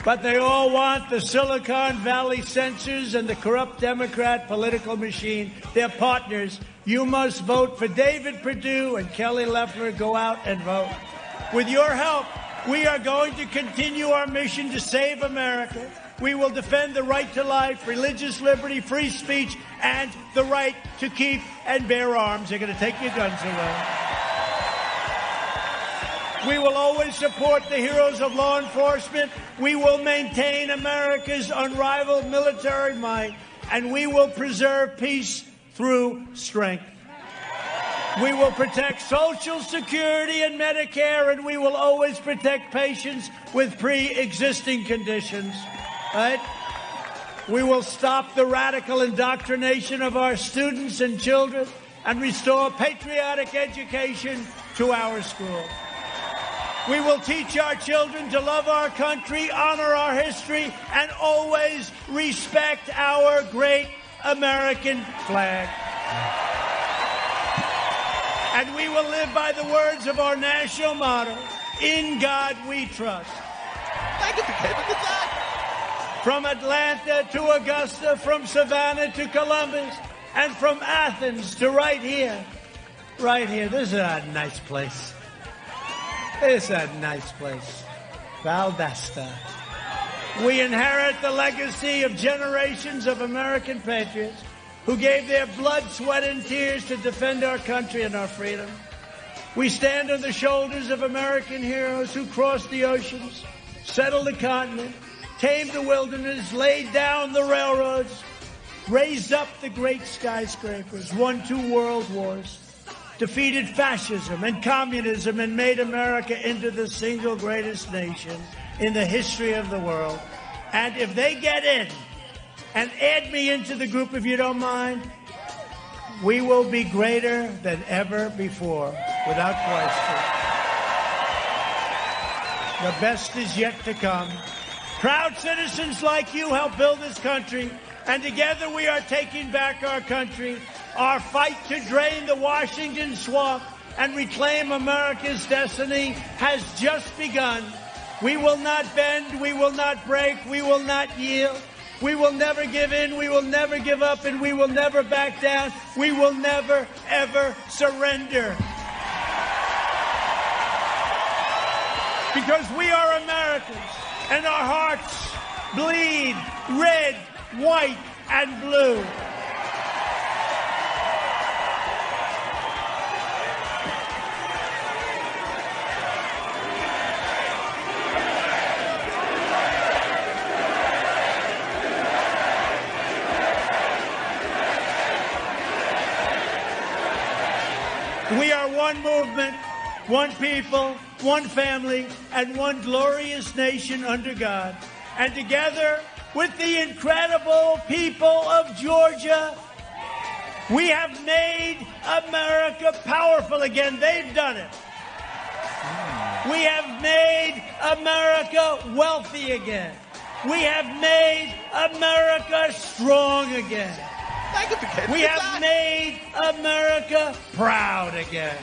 But they all want the Silicon Valley censors and the corrupt Democrat political machine. They're partners. You must vote for David Perdue and Kelly Loeffler. Go out and vote. With your help, we are going to continue our mission to save America. We will defend the right to life, religious liberty, free speech, and the right to keep and bear arms. They're going to take your guns away. We will always support the heroes of law enforcement. We will maintain America's unrivaled military might, and we will preserve peace through strength. We will protect Social Security and Medicare, and we will always protect patients with pre-existing conditions. Right? We will stop the radical indoctrination of our students and children and restore patriotic education to our schools. We will teach our children to love our country, honor our history, and always respect our great American flag. And we will live by the words of our national motto, in God we trust. Thank you for keeping the time. From Atlanta to Augusta, from Savannah to Columbus, and from Athens to right here. Right here. This is a nice place. This is a nice place. Valdosta. We inherit the legacy of generations of American patriots who gave their blood, sweat, and tears to defend our country and our freedom. We stand on the shoulders of American heroes who crossed the oceans, settled the continent, tamed the wilderness, laid down the railroads, raised up the great skyscrapers, won 2 world wars, defeated fascism and communism, and made America into the single greatest nation in the history of the world. And if they get in, and add me into the group if you don't mind, we will be greater than ever before, without question. The best is yet to come. Proud citizens like you help build this country, and together we are taking back our country. Our fight to drain the Washington swamp and reclaim America's destiny has just begun. We will not bend, we will not break, we will not yield. We will never give in, we will never give up, and we will never back down. We will never, ever surrender. Because we are Americans, and our hearts bleed red, white, and blue. We are one movement, one people, one family, and one glorious nation under God. And together with the incredible people of Georgia, we have made America powerful again. They've done it. We have made America wealthy again. We have made America strong again. We have made America proud again.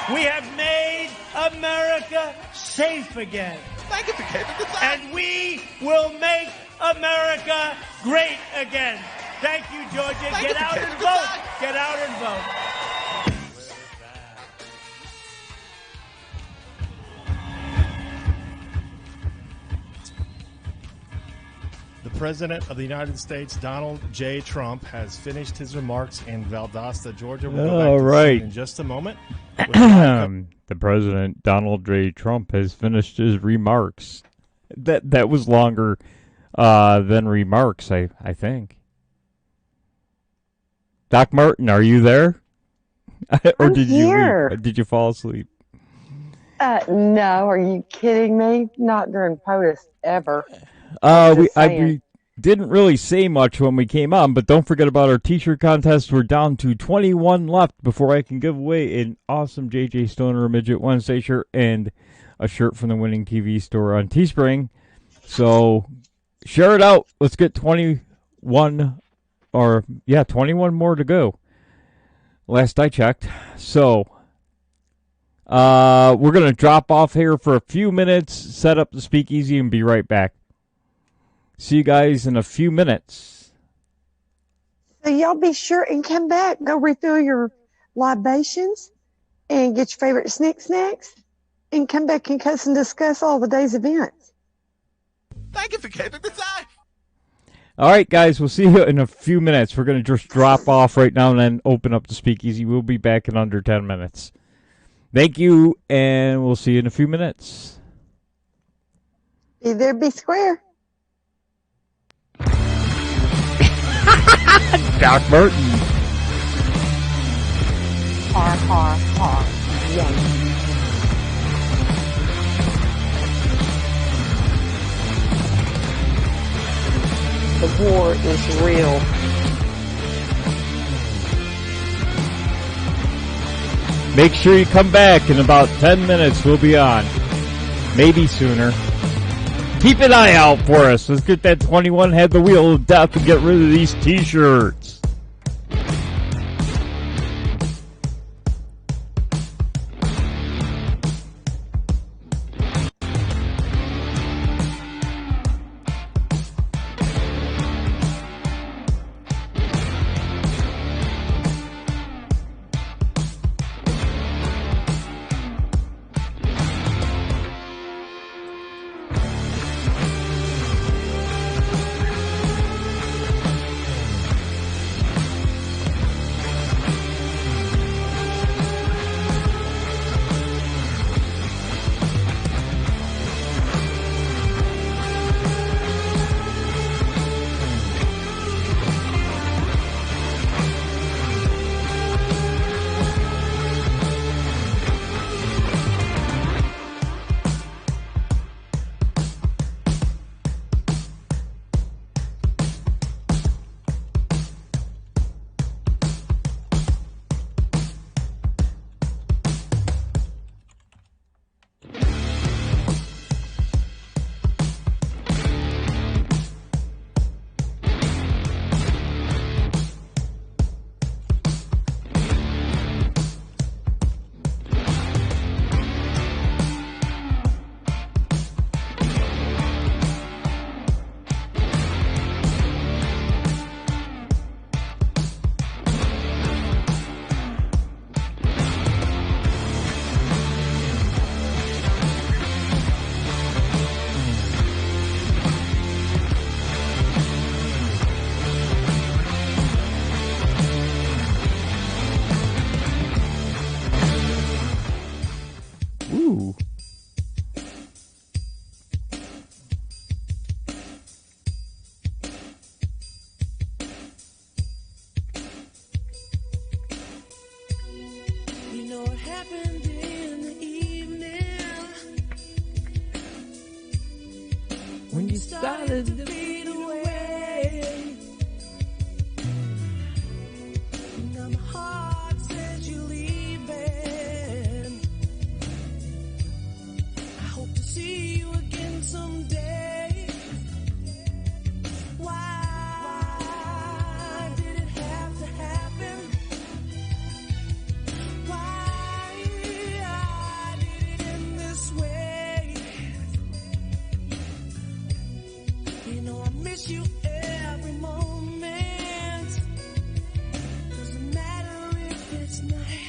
We have made America safe again. And we will make America great again. Thank you, Georgia. Get out and vote. Get out and vote. The President of the United States, Donald J. Trump, has finished his remarks in Valdosta, Georgia. We'll go back to the scene in just a moment. The President, Donald J. Trump, has finished his remarks. That was longer than remarks, I think. Doc Martin, are you there? Or I'm here. Did you fall asleep? No, are you kidding me? Not during POTUS ever. We didn't really say much when we came on, but don't forget about our t-shirt contest. We're down to 21 left before I can give away an awesome J.J. Stoner Midget Wednesday shirt and a shirt from the Winning TV store on Teespring. So share it out. Let's get 21 more to go. Last I checked. So we're going to drop off here for a few minutes, set up the speakeasy, and be right back. See you guys in a few minutes. So y'all be sure and come back. Go refill your libations and get your favorite snacks and come back and cuss and discuss all the day's events. Thank you for keeping the time. All right, guys, we'll see you in a few minutes. We're going to just drop off right now and then open up the speakeasy. We'll be back in under 10 minutes. Thank you, and we'll see you in a few minutes. Be there, be square. Doc Martin. Har, har, har. Yum. The war is real. Make sure you come back in about 10 minutes. We'll be on. Maybe sooner. Keep an eye out for us. Let's get that 21 head the wheel of death and get rid of these t-shirts. to fade away. Now my heart says you're leaving. I hope to see you again someday. Why did it have to happen? Why did it end this way? You know I miss you every moment. Doesn't matter if it's night.